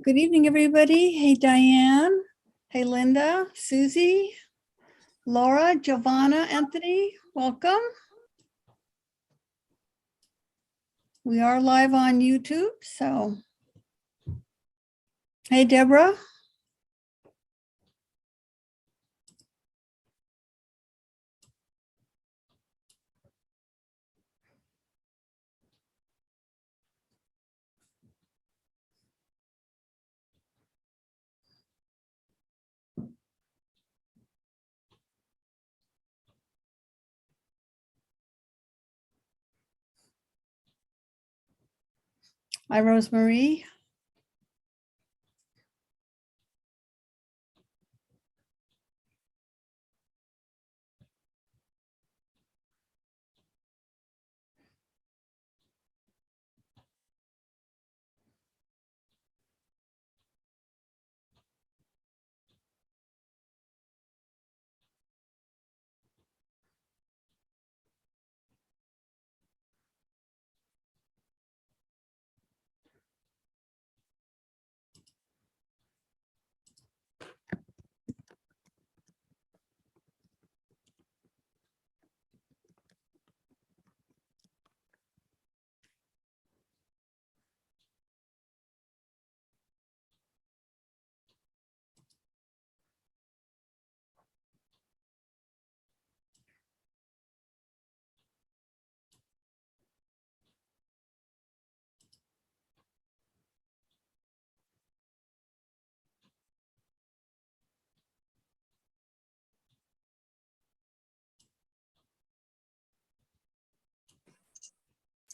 Good evening, everybody. Hey, Diane. Hey, Linda, Susie, Laura, Giovanna, Anthony, welcome. We are live on YouTube, so. Hey, Deborah. Hi, Rosemarie.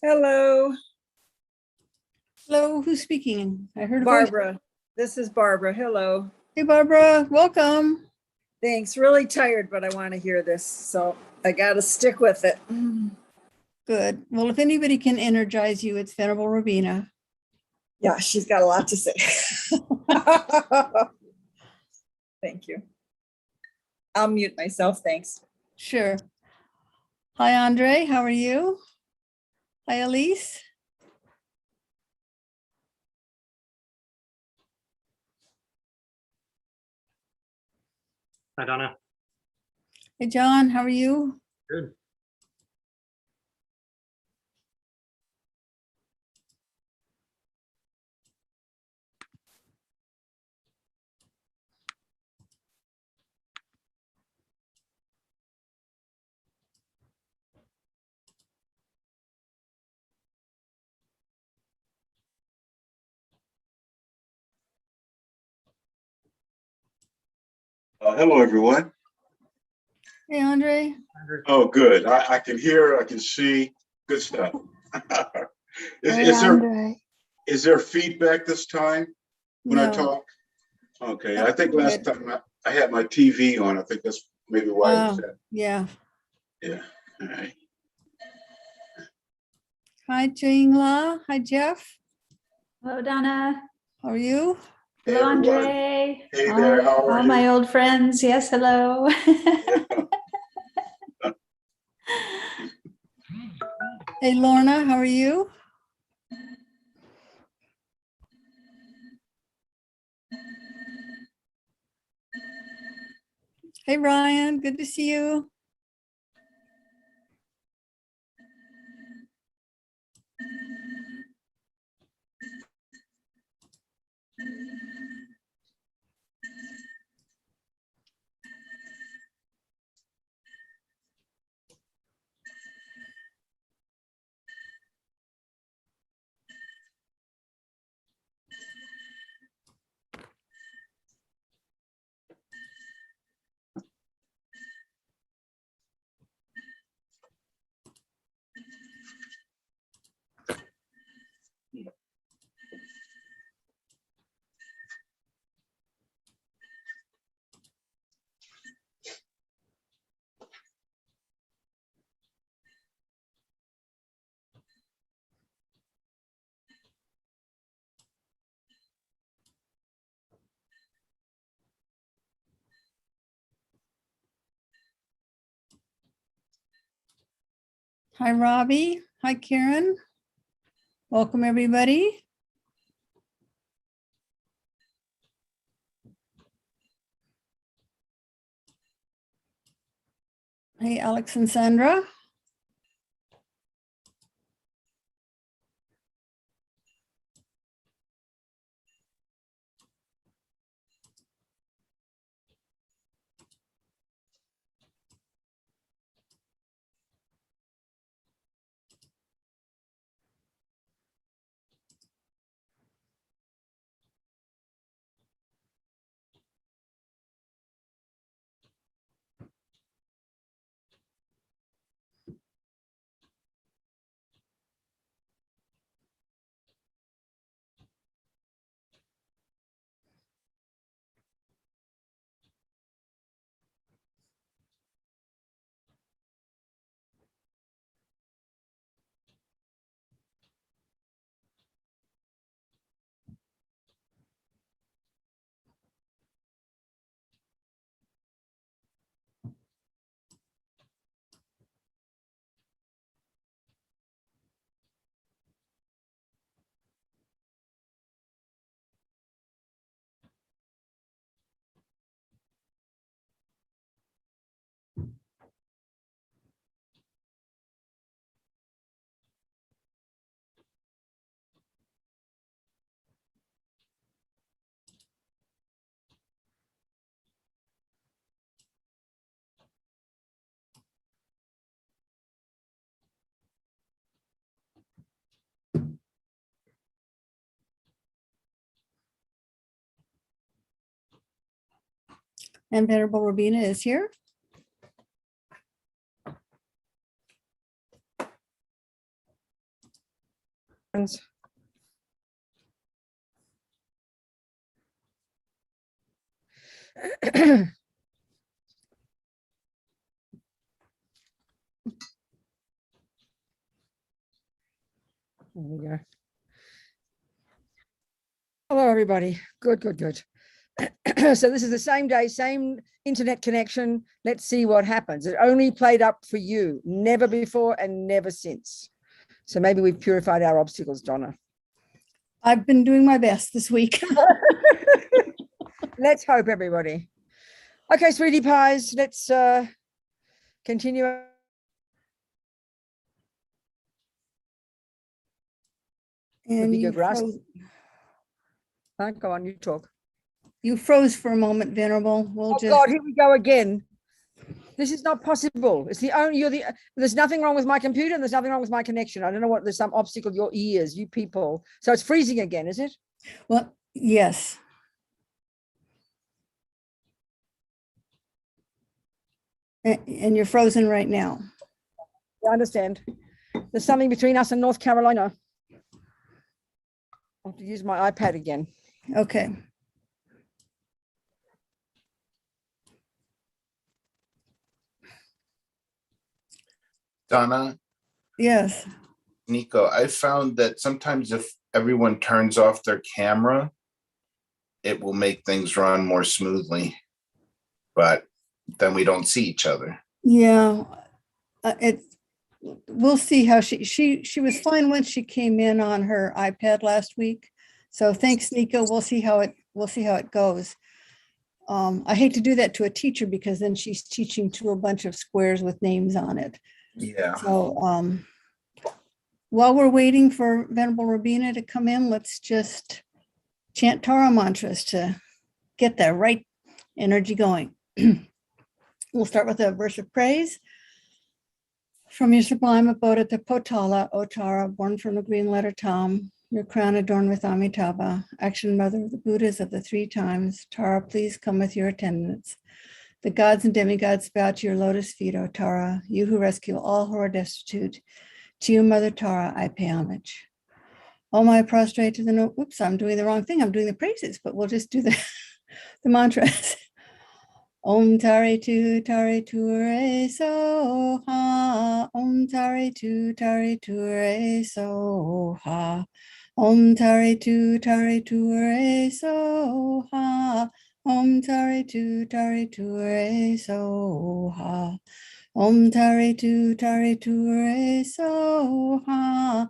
Hello. Hello, who's speaking? I heard a Barbara. voice. This is Barbara. Hello. Hey, Barbara, welcome. Thanks. Really tired, but I want to hear this, so I got to stick with it. Good. Well, if anybody can energize you, it's Venerable Robina. Yeah, she's got a lot to say. Thank you. I'll mute myself. Thanks. Sure. Hi, Andre. How are you? Hi, Elise. Hi, Donna. Hey, John. How are you? Good. Hello, everyone. Hey, Andre. Oh, good. I can hear, I can see. Good stuff. Hey, Andre. Is there feedback this time when I No. talk? Okay, No, I think we're last good. time I had my TV on. I think that's maybe why it was that. Yeah. Yeah, all right. Hi, Jingla. Hi, Jeff. Hello, Donna. How are you? Hey, Hello, everyone. Andre. Hey there, how are all you? my old friends. Yes, hello. Hey, Lorna. How are you? Hey, Ryan. Good to see you. Hi, Robbie. Hi, Karen. Welcome, everybody. Hey, Alex and Sandra. And Venerable Robina is here. There we go. Hello, everybody. Good. So this is the same day, same internet connection. Let's see what happens. It only played up for you, never before and never since. So maybe we've purified our obstacles, Donna. I've been doing my best this week. Let's hope, everybody. Okay, sweetie pies, let's continue. And bigger grass. Go on, you talk. you froze for a moment, Venerable. We'll Oh just. God, here we go again. This is not possible. It's the only, there's nothing wrong with my computer and there's nothing wrong with my connection. I don't know what, there's some obstacle, your ears, you people. So it's freezing again, is it? Well, yes. And you're frozen right now. I understand. There's something between us and North Carolina. I have to use my iPad again. Okay. Donna, Yes. Nico, I found that sometimes if everyone turns off their camera, it will make things run more smoothly, but then we don't see each other. Yeah. We'll see how she was fine when she came in on her iPad last week. So thanks, Nico. We'll see how it goes. I hate to do that to a teacher because then she's teaching to a bunch of squares with names on it. Yeah. So while we're waiting for Venerable Robina to come in, let's just chant Torah Mantras to get that right energy going. We'll start with a verse of praise. From your sublime abode at the Potala, O Tara, born from the green letter Tam, your crown adorned with Amitabha, action mother of the Buddhas of the three times, Tara, please come with your attendants. The gods and demigods bow to your lotus feet, O Tara, you who rescue all who are destitute. To you, Mother Tara, I pay homage. Om I prostrate to the no. Oops, I'm doing the wrong thing. I'm doing the praises, but we'll just do the mantras. Om Tare Tu Re So Ha. Om Tare Tu Re So Ha. Om Tare Tu Re So Ha. Om Tare Tu Re So Ha. Om Tare Tu Re So Ha.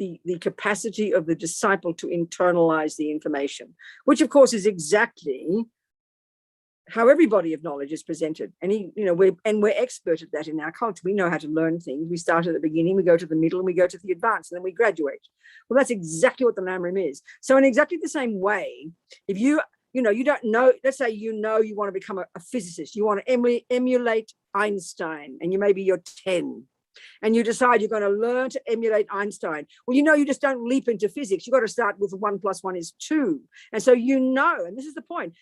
the capacity of the disciple to internalize the information, which of course is exactly how every body of knowledge is presented. And we're expert at that in our culture. We know how to learn things. We start at the beginning, we go to the middle, and we go to the advanced, and then we graduate. Well, that's exactly what the Lamrim is. So in exactly the same way, if you don't know, let's say you want to become a physicist, you want to emulate Einstein, and you're 10, and you decide you're going to learn to emulate Einstein. Well, you just don't leap into physics. You've got to start with 1 + 1 is 2. And so and this is the point,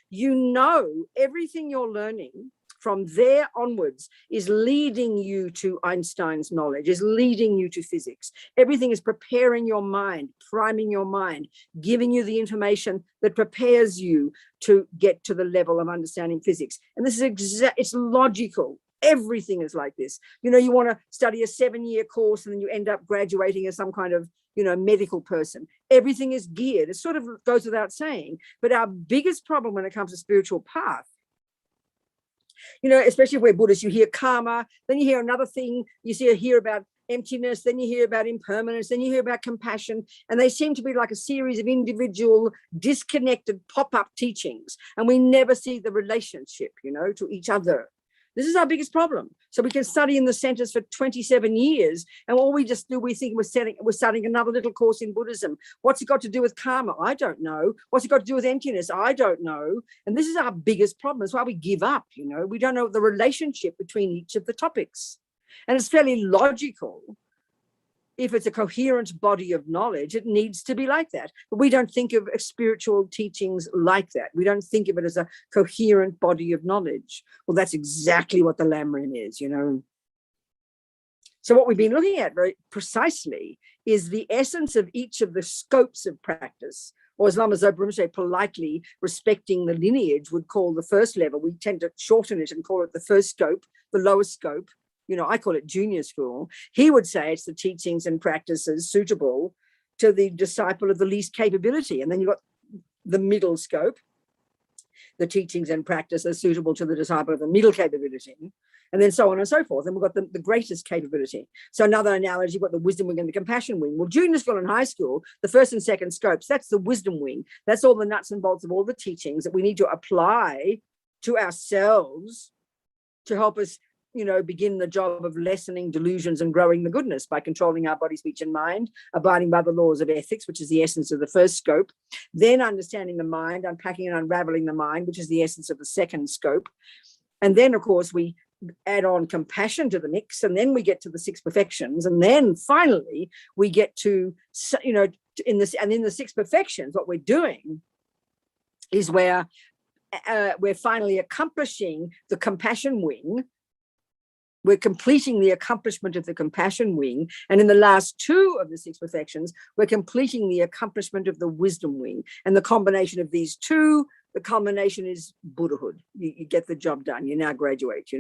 everything you're learning from there onwards is leading you to Einstein's knowledge, is leading you to physics. Everything is preparing your mind, priming your mind, giving you the information that prepares you to get to the level of understanding physics. And this is it's logical. Everything is like this. You want to study a 7-year course and then you end up graduating as some kind of, medical person. Everything is geared. It sort of goes without saying. But our biggest problem when it comes to spiritual path, especially if we're Buddhists, you hear karma, then you hear another thing, hear about emptiness, then you hear about impermanence, then you hear about compassion, and they seem to be like a series of individual, disconnected pop-up teachings, and we never see the relationship, to each other. This is our biggest problem. So we can study in the centers for 27 years, and all we just do, we think we're starting another little course in Buddhism. What's it got to do with karma? I don't know. What's it got to do with emptiness? I don't know. And this is our biggest problem. That's why we give up. We don't know the relationship between each of the topics. And it's fairly logical. If it's a coherent body of knowledge, it needs to be like that. But we don't think of spiritual teachings like that. We don't think of it as a coherent body of knowledge. Well, that's exactly what the Lamrim is, So what we've been looking at very precisely is the essence of each of the scopes of practice, or as Lama Zopa Rinpoche politely, respecting the lineage, would call the first level. We tend to shorten it and call it the first scope, the lowest scope. I call it junior school. He would say it's the teachings and practices suitable to the disciple of the least capability. And then you've got the middle scope, the teachings and practices suitable to the disciple of the middle capability, and then so on and so forth. And we've got the greatest capability. So another analogy, you've got the wisdom wing and the compassion wing. Well, junior school and high school, the first and second scopes, that's the wisdom wing. That's all the nuts and bolts of all the teachings that we need to apply to ourselves to help us begin the job of lessening delusions and growing the goodness by controlling our body, speech, and mind, abiding by the laws of ethics, which is the essence of the first scope, then understanding the mind, unpacking and unraveling the mind, which is the essence of the second scope. And then, of course, we add on compassion to the mix, and then we get to the 6 perfections. And then finally, we get to, in the 6 perfections, what we're doing is we're finally accomplishing the compassion wing. We're completing the accomplishment of the compassion wing. And in the last 2 of the 6 perfections, we're completing the accomplishment of the wisdom wing. And the combination of these 2, the culmination is Buddhahood. You get the job done. You now graduate,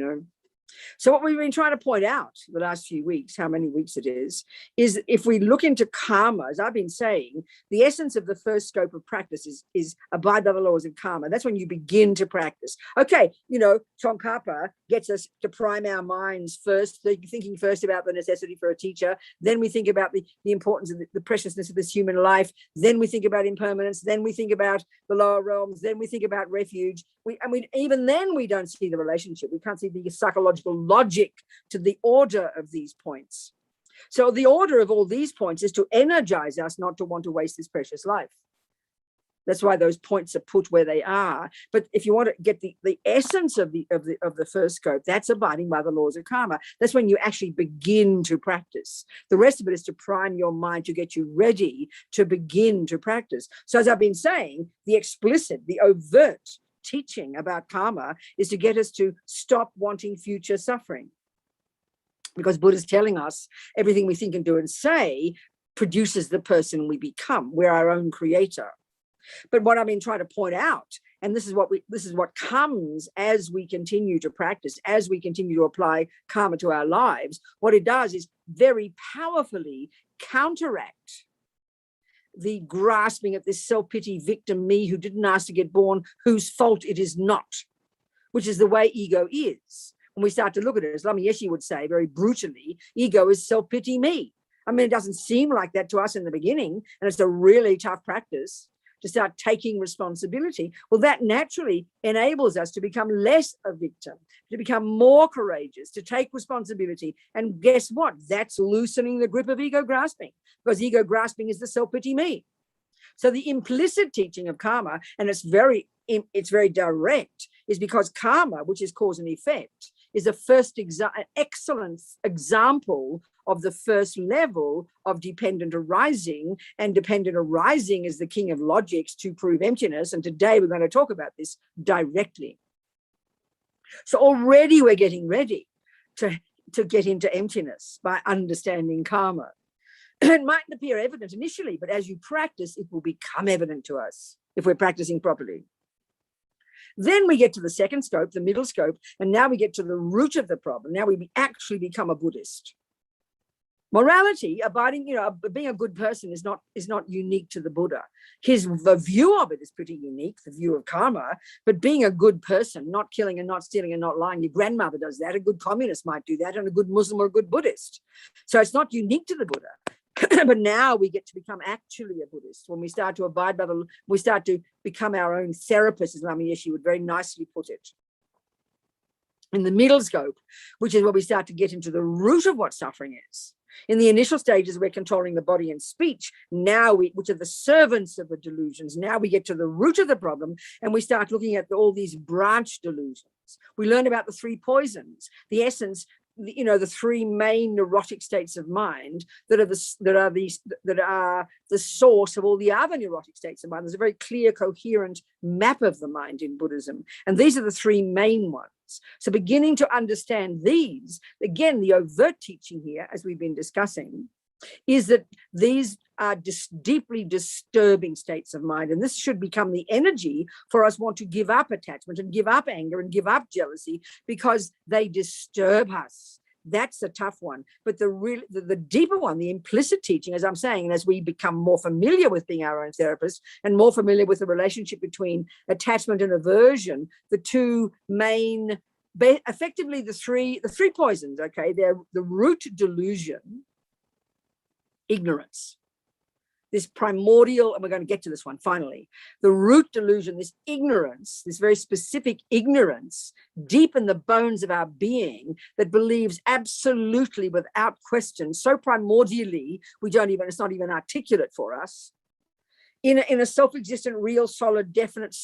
So what we've been trying to point out the last few weeks, how many weeks it is if we look into karma, as I've been saying, the essence of the first scope of practice is abide by the laws of karma. That's when you begin to practice. Okay, Tsongkhapa gets us to prime our minds first, thinking first about the necessity for a teacher. Then we think about the importance of the preciousness of this human life. Then we think about impermanence. Then we think about the lower realms. Then we think about refuge. Even then we don't see the relationship. We can't see the psychological logic to the order of these points. So the order of all these points is to energize us not to want to waste this precious life. That's why those points are put where they are. But if you want to get the essence of the first scope, that's abiding by the laws of karma. That's when you actually begin to practice. The rest of it is to prime your mind to get you ready to begin to practice. So as I've been saying, the explicit, the overt teaching about karma is to get us to stop wanting future suffering. Because Buddha's telling us everything we think and do and say produces the person we become. We're our own creator. But what I've been trying to point out, and this is what comes as we continue to practice, as we continue to apply karma to our lives, what it does is very powerfully counteract the grasping at this self-pity victim me who didn't ask to get born, whose fault it is not, which is the way ego is. When we start to look at it, as Lama Yeshe would say very brutally, ego is self-pity me. I mean, it doesn't seem like that to us in the beginning, and it's a really tough practice to start taking responsibility. Well, that naturally enables us to become less a victim, to become more courageous, to take responsibility. And guess what? That's loosening the grip of ego grasping, because ego grasping is the self-pity me. So the implicit teaching of karma, and it's very direct, is because karma, which is cause and effect, is a excellent example of the first level of dependent arising, and dependent arising is the king of logics to prove emptiness. And today we're going to talk about this directly. So already we're getting ready to get into emptiness by understanding karma. It mightn't appear evident initially, but as you practice, it will become evident to us if we're practicing properly. Then we get to the second scope, the middle scope, and now we get to the root of the problem. Now we actually become a Buddhist. Morality, being a good person is not unique to the Buddha. The view of it is pretty unique, the view of karma, but being a good person, not killing and not stealing and not lying, your grandmother does that, a good communist might do that, and a good Muslim or a good Buddhist. So it's not unique to the Buddha. But now we get to become actually a Buddhist when we start to abide by we start to become our own therapist, as Lama Yeshe would very nicely put it. In the middle scope, which is where we start to get into the root of what suffering is. In the initial stages, we're controlling the body and speech. Now which are the servants of the delusions. Now we get to the root of the problem, and we start looking at all these branch delusions. We learn about the three poisons, the essence, the three main neurotic states of mind that are the source of all the other neurotic states of mind. There's a very clear, coherent map of the mind in Buddhism, and these are the three main ones. So beginning to understand these, again, the overt teaching here, as we've been discussing, is that these are deeply disturbing states of mind, and this should become the energy for us want to give up attachment and give up anger and give up jealousy, because they disturb us. That's a tough one. But the deeper one, the implicit teaching, as I'm saying, and as we become more familiar with being our own therapist and more familiar with the relationship between attachment and aversion, the two main, effectively the three poisons, okay, they're the root delusion, ignorance, this primordial, and we're going to get to this one finally, the root delusion, this ignorance, this very specific ignorance deep in the bones of our being that believes absolutely without question, so primordially it's not even articulate for us, in a self-existent, real, solid, definite,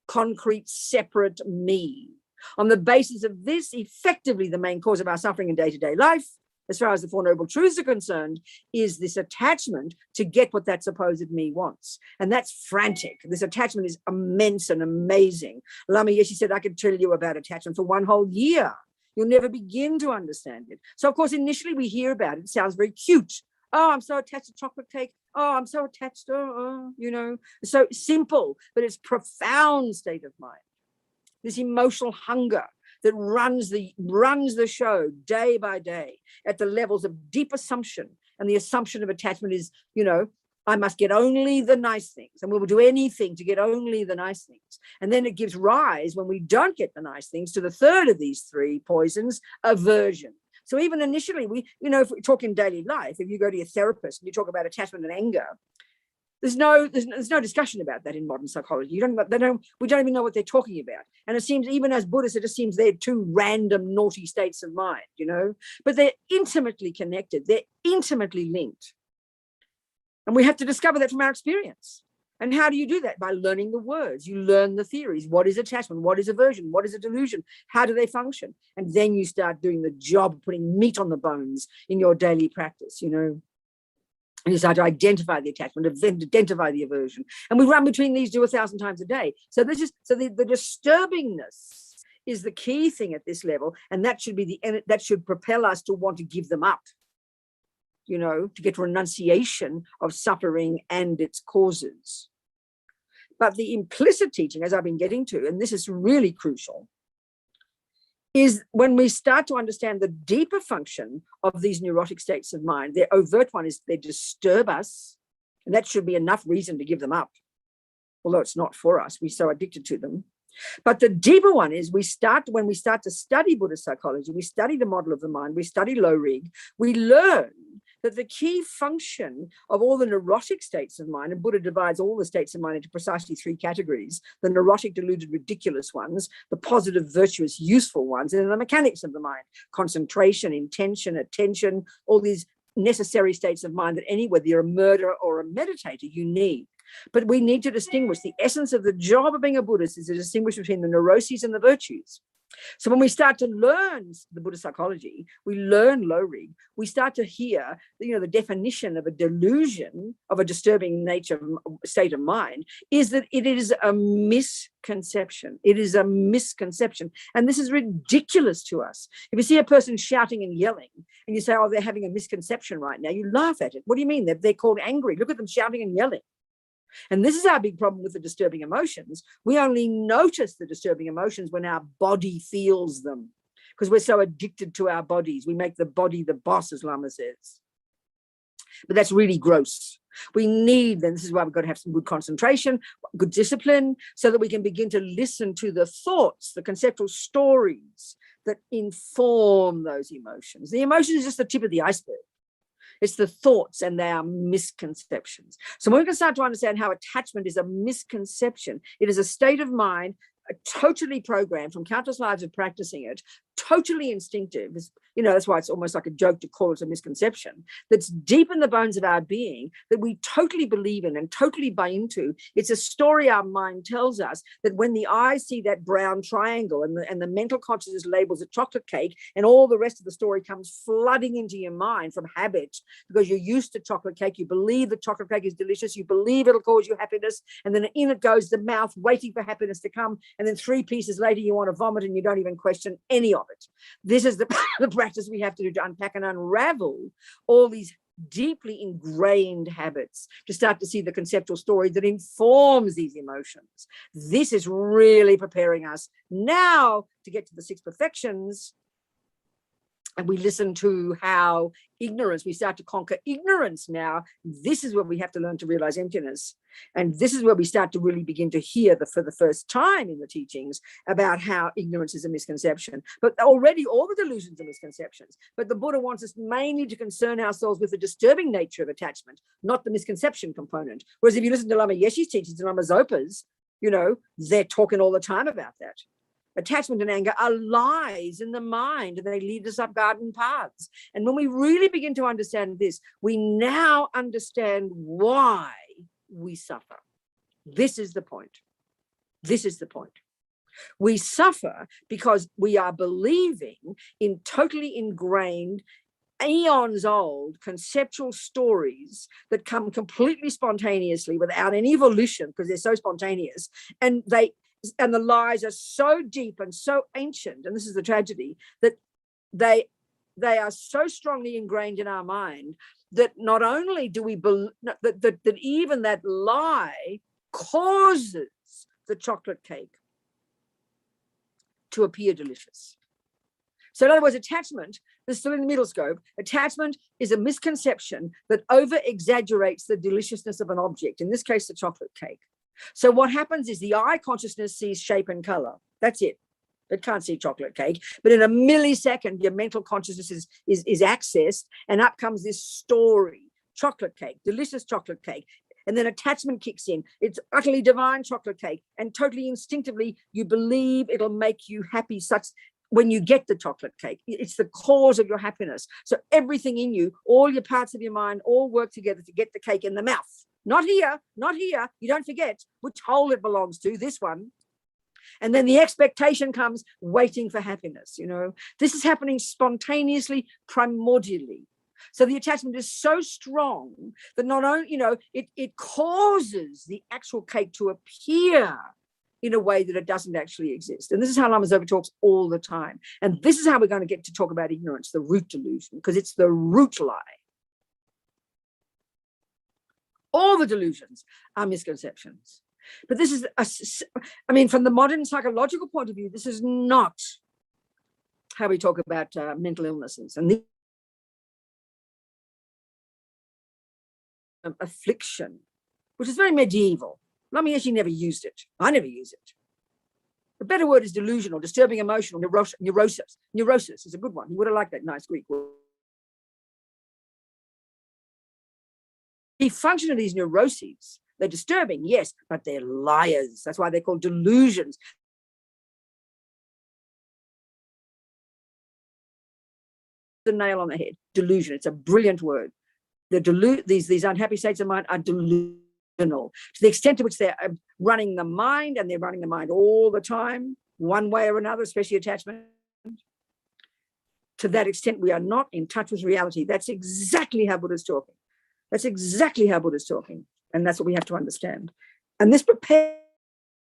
concrete, separate me. On the basis of this, effectively the main cause of our suffering in day-to-day life, as far as the Four Noble Truths are concerned, is this attachment to get what that supposed me wants. And that's frantic. This attachment is immense and amazing. Lama Yeshe said, I could tell you about attachment for one whole year. You'll never begin to understand it. So, of course, initially we hear about it. It sounds very cute. Oh, I'm so attached to chocolate cake. Oh, I'm so attached to, so simple, but it's profound state of mind. This emotional hunger that runs the show day by day at the levels of deep assumption. And the assumption of attachment is, I must get only the nice things, and we will do anything to get only the nice things. And then it gives rise, when we don't get the nice things, to the third of these three poisons, aversion. So even initially, if we talk in daily life, if you go to your therapist and you talk about attachment and anger, there's no discussion about that in modern psychology. We don't even know what they're talking about. And it seems, even as Buddhists, it just seems they're two random naughty states of mind, but they're intimately connected. They're intimately linked. And we have to discover that from our experience. And how do you do that? By learning the words. You learn the theories. What is attachment? What is aversion? What is a delusion? How do they function? And then you start doing the job of putting meat on the bones in your daily practice, And you start to identify the attachment, identify the aversion. And we run between these 1,000 times a day. So the disturbingness is the key thing at this level. And that should propel us to want to give them up, to get renunciation of suffering and its causes. But the implicit teaching, as I've been getting to, and this is really crucial, is when we start to understand the deeper function of these neurotic states of mind. Their overt one is they disturb us, and that should be enough reason to give them up, although it's not for us. We're so addicted to them. But the deeper one is when we start to study Buddhist psychology, we study the model of the mind, we study low rig, we learn that the key function of all the neurotic states of mind, and Buddha divides all the states of mind into precisely 3 categories: the neurotic, deluded, ridiculous ones, the positive, virtuous, useful ones, and then the mechanics of the mind: concentration, intention, attention, all these necessary states of mind that whether you're a murderer or a meditator, you need. But we need to distinguish. The essence of the job of being a Buddhist is to distinguish between the neuroses and the virtues. So when we start to learn the Buddhist psychology, we learn low rig, we start to hear, the definition of a delusion, of a disturbing state of mind, is that it is a misconception. It is a misconception. And this is ridiculous to us. If you see a person shouting and yelling and you say, oh, they're having a misconception right now, you laugh at it. What do you mean? They're called angry. Look at them shouting and yelling. And this is our big problem with the disturbing emotions. We only notice the disturbing emotions when our body feels them, because we're so addicted to our bodies. We make the body the boss, as Lama says. But that's really gross. We need, and this is why we've got to have some good concentration, good discipline, so that we can begin to listen to the thoughts, the conceptual stories that inform those emotions. The emotion is just the tip of the iceberg. It's the thoughts, and they are misconceptions. So when we can start to understand how attachment is a misconception, it is a state of mind, totally programmed from countless lives of practicing it, totally instinctive. That's why it's almost like a joke to call it a misconception, that's deep in the bones of our being, that we totally believe in and totally buy into. It's a story our mind tells us, that when the eyes see that brown triangle and the mental consciousness labels it chocolate cake, and all the rest of the story comes flooding into your mind from habit, because you're used to chocolate cake, you believe that chocolate cake is delicious, you believe it'll cause you happiness, and then in it goes the mouth waiting for happiness to come, and then 3 pieces later you want to vomit and you don't even question any of it. This is the practice we have to do to unpack and unravel all these deeply ingrained habits, to start to see the conceptual story that informs these emotions. This is really preparing us now to get to the 6 perfections. And we listen to how ignorance, we start to conquer ignorance now. This is where we have to learn to realize emptiness. And this is where we start to really begin to hear for the first time in the teachings about how ignorance is a misconception. But already all the delusions are misconceptions. But the Buddha wants us mainly to concern ourselves with the disturbing nature of attachment, not the misconception component. Whereas if you listen to Lama Yeshe's teachings and Lama Zopa's, they're talking all the time about that. Attachment and anger are lies in the mind, and they lead us up garden paths. And when we really begin to understand this, we now understand why we suffer. This is the point. This is the point. We suffer because we are believing in totally ingrained, eons old conceptual stories that come completely spontaneously without any evolution, because they're so spontaneous, and the lies are so deep and so ancient, and this is the tragedy, that they are so strongly ingrained in our mind that not only do we believe that even that lie causes the chocolate cake to appear delicious. So in other words, attachment, this is still in the middle scope, attachment is a misconception that over-exaggerates the deliciousness of an object, in this case, the chocolate cake. So what happens is the eye consciousness sees shape and color. That's it. It can't see chocolate cake. But in a millisecond, your mental consciousness is accessed, and up comes this story. Chocolate cake, delicious chocolate cake. And then attachment kicks in. It's utterly divine chocolate cake. And totally instinctively, you believe it'll make you happy such when you get the chocolate cake. It's the cause of your happiness. So everything in you, all your parts of your mind, all work together to get the cake in the mouth. Not here, not here. You don't forget which hole it belongs to, this one. And then the expectation comes, waiting for happiness. This is happening spontaneously, primordially. So the attachment is so strong that not only, it causes the actual cake to appear in a way that it doesn't actually exist. And this is how Lama Zopa talks all the time. And this is how we're going to get to talk about ignorance, the root delusion, because it's the root lie. All the delusions are misconceptions. But this is, from the modern psychological point of view, this is not how we talk about mental illnesses. And the affliction, which is very medieval. Lama Yeshe never used it. I never use it. The better word is delusional, disturbing emotional, neurosis. Neurosis is a good one. You would have liked that nice Greek word. function of these neuroses. They're disturbing, yes, but they're liars. That's why they're called delusions. The nail on the head. Delusion. It's a brilliant word. These unhappy states of mind are delusional to the extent to which they're running the mind, and they're running the mind all the time, one way or another, especially attachment. To that extent, we are not in touch with reality. That's exactly how Buddha's talking. That's exactly how Buddha's talking. And that's what we have to understand. And this prepares.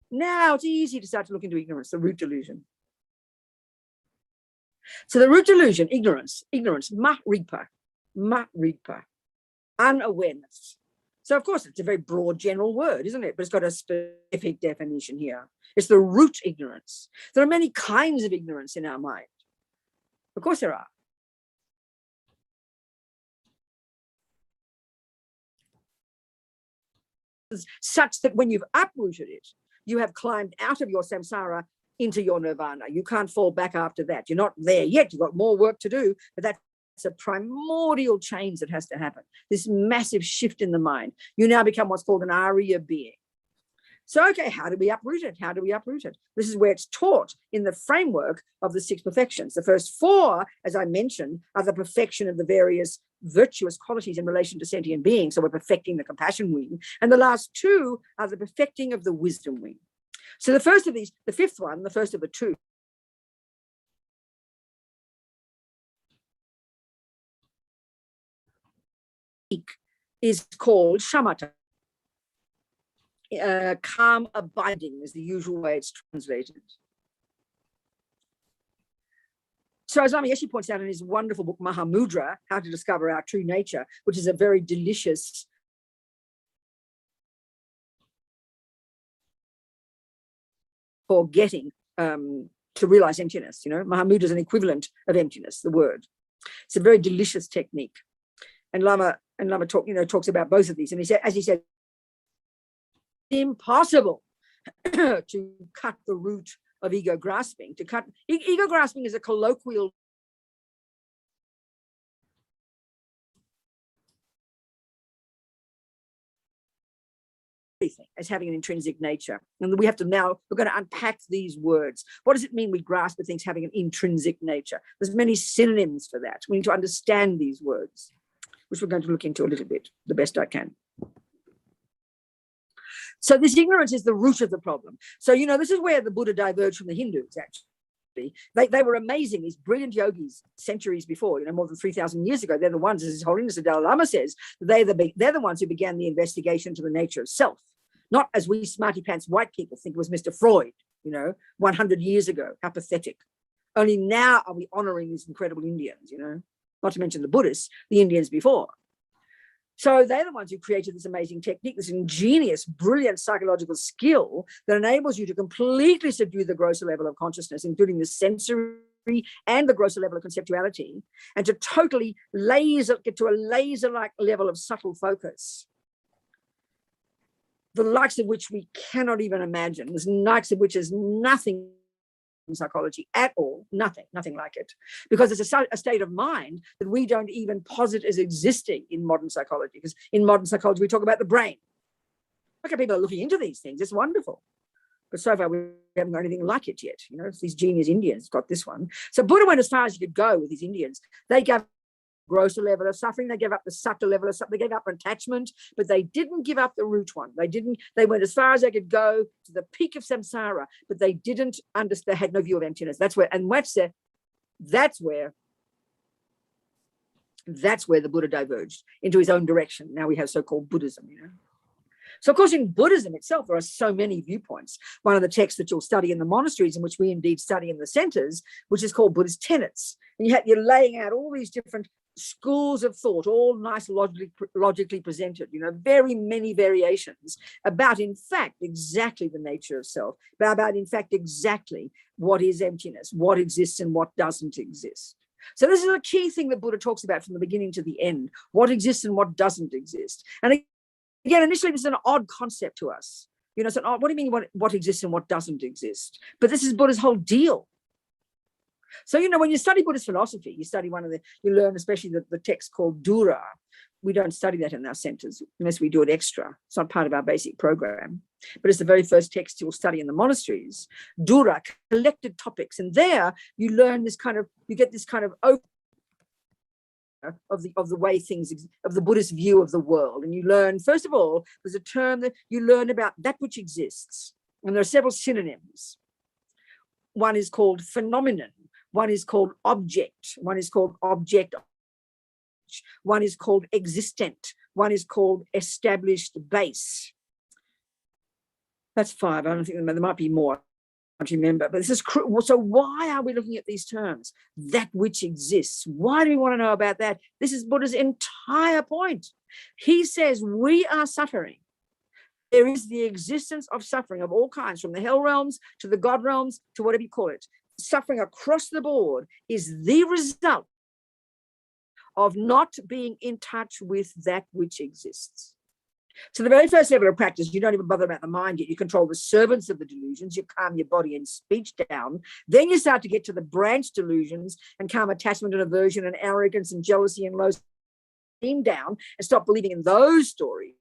Now it's easy to start to look into ignorance, the root delusion. So the root delusion, ignorance, ma-ripa, unawareness. So of course it's a very broad general word, isn't it? But it's got a specific definition here. It's the root ignorance. There are many kinds of ignorance in our mind. Of course there are. Such that when you've uprooted it, you have climbed out of your samsara into your nirvana. You can't fall back after that. You're not there yet. You've got more work to do, but that's a primordial change that has to happen. This massive shift in the mind. You now become what's called an Arya being. So, okay, how do we uproot it? How do we uproot it? This is where it's taught in the framework of the 6 perfections. The first 4, as I mentioned, are the perfection of the various virtuous qualities in relation to sentient beings. So we're perfecting the compassion wing. And the last 2 are the perfecting of the wisdom wing. So the first of these, the 5th one, the first of the 2, is called shamatha. Calm abiding is the usual way it's translated. So as Lama Yeshe points out in his wonderful book, Mahamudra, How to Discover Our True Nature, which is a very delicious for getting to realize emptiness. You know, Mahamudra is an equivalent of emptiness, the word. It's a very delicious technique. And Lama talks about both of these. And he said, as he said, impossible to cut the root of ego grasping. Ego grasping is a colloquial as having an intrinsic nature. And we're going to unpack these words. What does it mean we grasp at things having an intrinsic nature? There's many synonyms for that. We need to understand these words, which we're going to look into a little bit, the best I can. So this ignorance is the root of the problem. So, you know, this is where the Buddha diverged from the Hindus, actually. They were amazing, these brilliant yogis centuries before, you know, more than 3,000 years ago. They're the ones, as His Holiness the Dalai Lama says, they're the ones who began the investigation to the nature of self. Not as we smarty pants white people think it was Mr. Freud, you know, 100 years ago. How pathetic. Only now are we honoring these incredible Indians, you know, not to mention the Buddhists, the Indians before. So they're the ones who created this amazing technique, this ingenious, brilliant psychological skill that enables you to completely subdue the grosser level of consciousness, including the sensory and the grosser level of conceptuality, and to totally get to a laser-like level of subtle focus, the likes of which we cannot even imagine. There's likes of which is nothing in psychology at all, nothing like it, because it's a state of mind that we don't even posit as existing in modern psychology, because in modern psychology we talk about the brain. Okay, people are looking into these things, it's wonderful, but so far we haven't got anything like it yet. You know, it's these genius Indians got this one. So Buddha went as far as he could go with these Indians. They gave grosser level of suffering, they gave up the subtle level of suffering, they gave up attachment, but they didn't give up the root one. They went as far as they could go to the peak of samsara, but they didn't understand, they had no view of emptiness. That's where the Buddha diverged into his own direction. Now we have so-called Buddhism, you know. So of course in Buddhism itself there are so many viewpoints. One of the texts that you'll study in the monasteries, in which we indeed study in the centers, which is called Buddhist Tenets. And you're laying out all these different schools of thought, all nice logically presented, you know, very many variations about in fact exactly the nature of self, about in fact exactly what is emptiness, what exists and what doesn't exist. So this is a key thing that Buddha talks about from the beginning to the end, what exists and what doesn't exist. And again, initially this is an odd concept to us, you know, so what do you mean what exists and what doesn't exist? But this is Buddha's whole deal. So, you know, when you study Buddhist philosophy, you learn especially the text called Dura, we don't study that in our centers unless we do it extra. It's not part of our basic program, but it's the very first text you'll study in the monasteries. Dura, collected topics. And there you learn this kind of, you get this kind of of the way things, of the Buddhist view of the world. And you learn, first of all, there's a term that you learn about that which exists. And there are several synonyms. One is called phenomenon. One is called object. One is called object. One is called existent. One is called established base. That's 5. I don't think there might be more. I don't remember. But this is so. Why are we looking at these terms? That which exists. Why do we want to know about that? This is Buddha's entire point. He says we are suffering. There is the existence of suffering of all kinds, from the hell realms to the God realms to whatever you call it. Suffering across the board is the result of not being in touch with that which exists. So the very first level of practice, you don't even bother about the mind yet. You control the servants of the delusions. You calm your body and speech down. Then you start to get to the branch delusions and calm attachment and aversion and arrogance and jealousy and low esteem down and stop believing in those stories.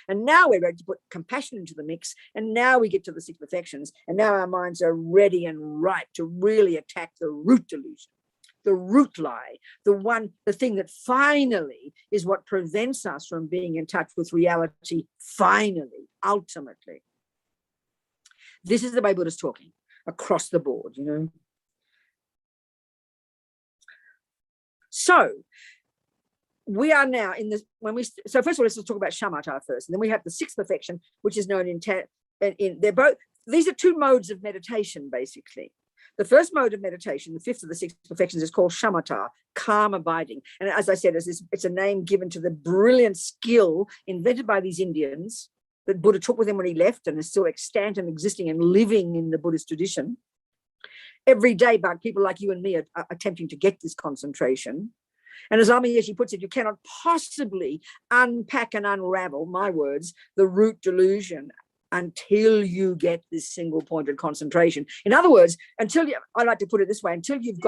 And now we're ready to put compassion into the mix. And now we get to the 6 perfections. And now our minds are ready and ripe to really attack the root delusion, the root lie, the thing that finally is what prevents us from being in touch with reality, finally, ultimately. This is the way Buddha's talking across the board, you know. So we are now in this, so first of all, let's talk about shamatha first. And then we have the 6th perfection, which is known they're both, these are 2 modes of meditation, basically. The first mode of meditation, the 5th of the 6 perfections, is called shamatha, calm abiding. And as I said, it's a name given to the brilliant skill invented by these Indians that Buddha took with him when he left and is still extant and existing and living in the Buddhist tradition. Every day, but people like you and me are attempting to get this concentration. And as Ami Yeshe puts it, you cannot possibly unpack and unravel, my words, the root delusion until you get this single pointed concentration. In other words, I like to put it this way, until you've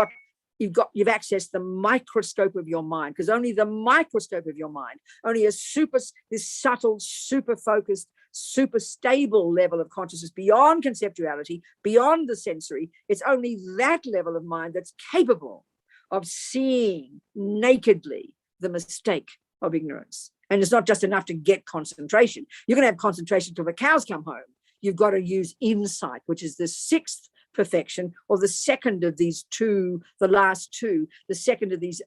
accessed the microscope of your mind, because only the microscope of your mind, only this subtle, super focused, super stable level of consciousness beyond conceptuality, beyond the sensory, it's only that level of mind that's capable of seeing nakedly the mistake of ignorance. And it's not just enough to get concentration. You're going to have concentration till the cows come home. You've got to use insight, which is the 6th perfection, or the second of these 2, the last 2, the second of these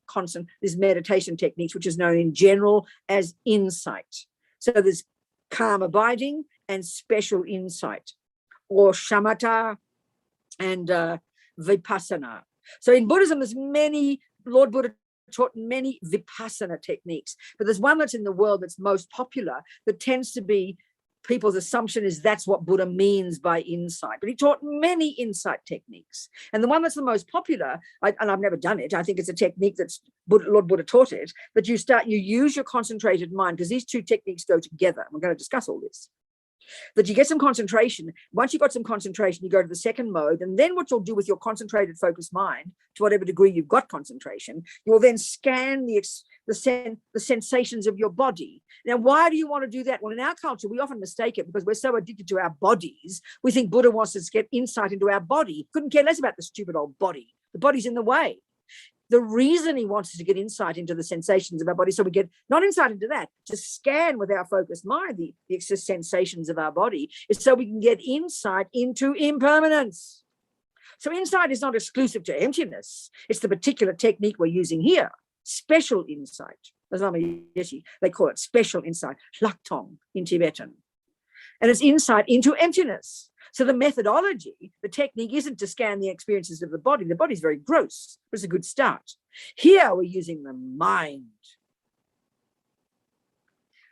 meditation techniques, which is known in general as insight. So there's calm abiding and special insight, or shamatha and vipassana. So in Buddhism, there's many, Lord Buddha taught many vipassana techniques, but there's one that's in the world that's most popular that tends to be, people's assumption is that's what Buddha means by insight. But he taught many insight techniques. And the one that's the most popular, and I've never done it, I think it's a technique that's Lord Buddha taught it, that you use your concentrated mind, because these 2 techniques go together. We're going to discuss all this. That you get some concentration. Once you've got some concentration, you go to the 2nd mode. And then what you'll do with your concentrated, focused mind, to whatever degree you've got concentration, you'll then scan the sensations of your body. Now, why do you want to do that? Well, in our culture, we often mistake it because we're so addicted to our bodies. We think Buddha wants us to get insight into our body. Couldn't care less about the stupid old body. The body's in the way. The reason he wants us to get insight into the sensations of our body, so we get not insight into that, to scan with our focused mind the sensations of our body, is so we can get insight into impermanence. So insight is not exclusive to emptiness. It's the particular technique we're using here, special insight. As Ami Yeshe, they call it special insight, laktong in Tibetan. And it's insight into emptiness. So the methodology, the technique isn't to scan the experiences of the body. The body's very gross, but it's a good start. Here we're using the mind.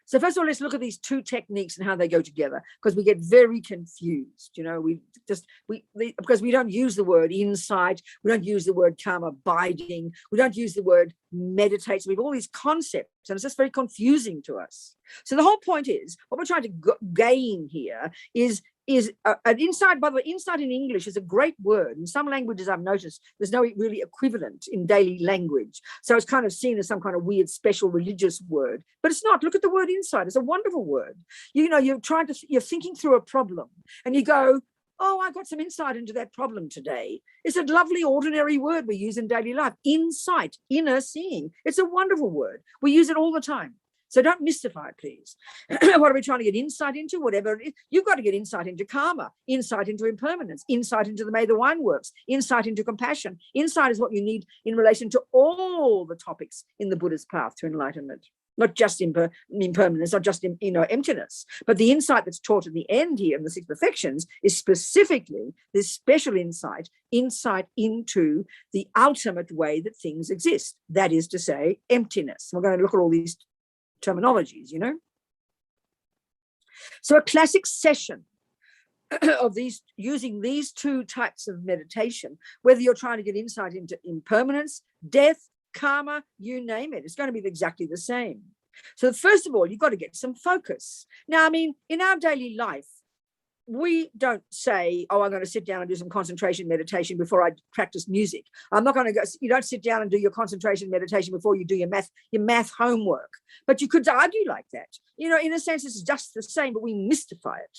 So first of all, let's look at these 2 techniques and how they go together, because we get very confused. You know, because we don't use the word insight, we don't use the word calm abiding, we don't use the word meditate. So we have all these concepts, and it's just very confusing to us. So the whole point is, what we're trying to gain here is is an insight. By the way, insight in English is a great word. In some languages I've noticed there's no really equivalent in daily language. So it's kind of seen as some kind of weird, special religious word, but it's not. Look at the word insight. It's a wonderful word. You know, you're thinking through a problem and you go, oh, I got some insight into that problem today. It's a lovely, ordinary word we use in daily life. Insight, inner seeing. It's a wonderful word. We use it all the time. So don't mystify it, please. What are we trying to get insight into? Whatever it is, you've got to get insight into karma, insight into impermanence, insight into the way the wine works, insight into compassion. Insight is what you need in relation to all the topics in the Buddha's path to enlightenment, not just impermanence, not just emptiness, but the insight that's taught at the end here in the 6 perfections is specifically this special insight into the ultimate way that things exist. That is to say, emptiness. We're going to look at all these terminologies, you know. So a classic session of these, using these 2 types of meditation, whether you're trying to get insight into impermanence, death, karma, you name it, it's going to be exactly the same. So first of all, you've got to get some focus. Now, I mean, in our daily life, we don't say, oh, I'm going to sit down and do some concentration meditation before I practice music. I'm not going to go, you don't sit down and do your concentration meditation before you do your math homework. But you could argue like that. You know, in a sense, it's just the same, but we mystify it.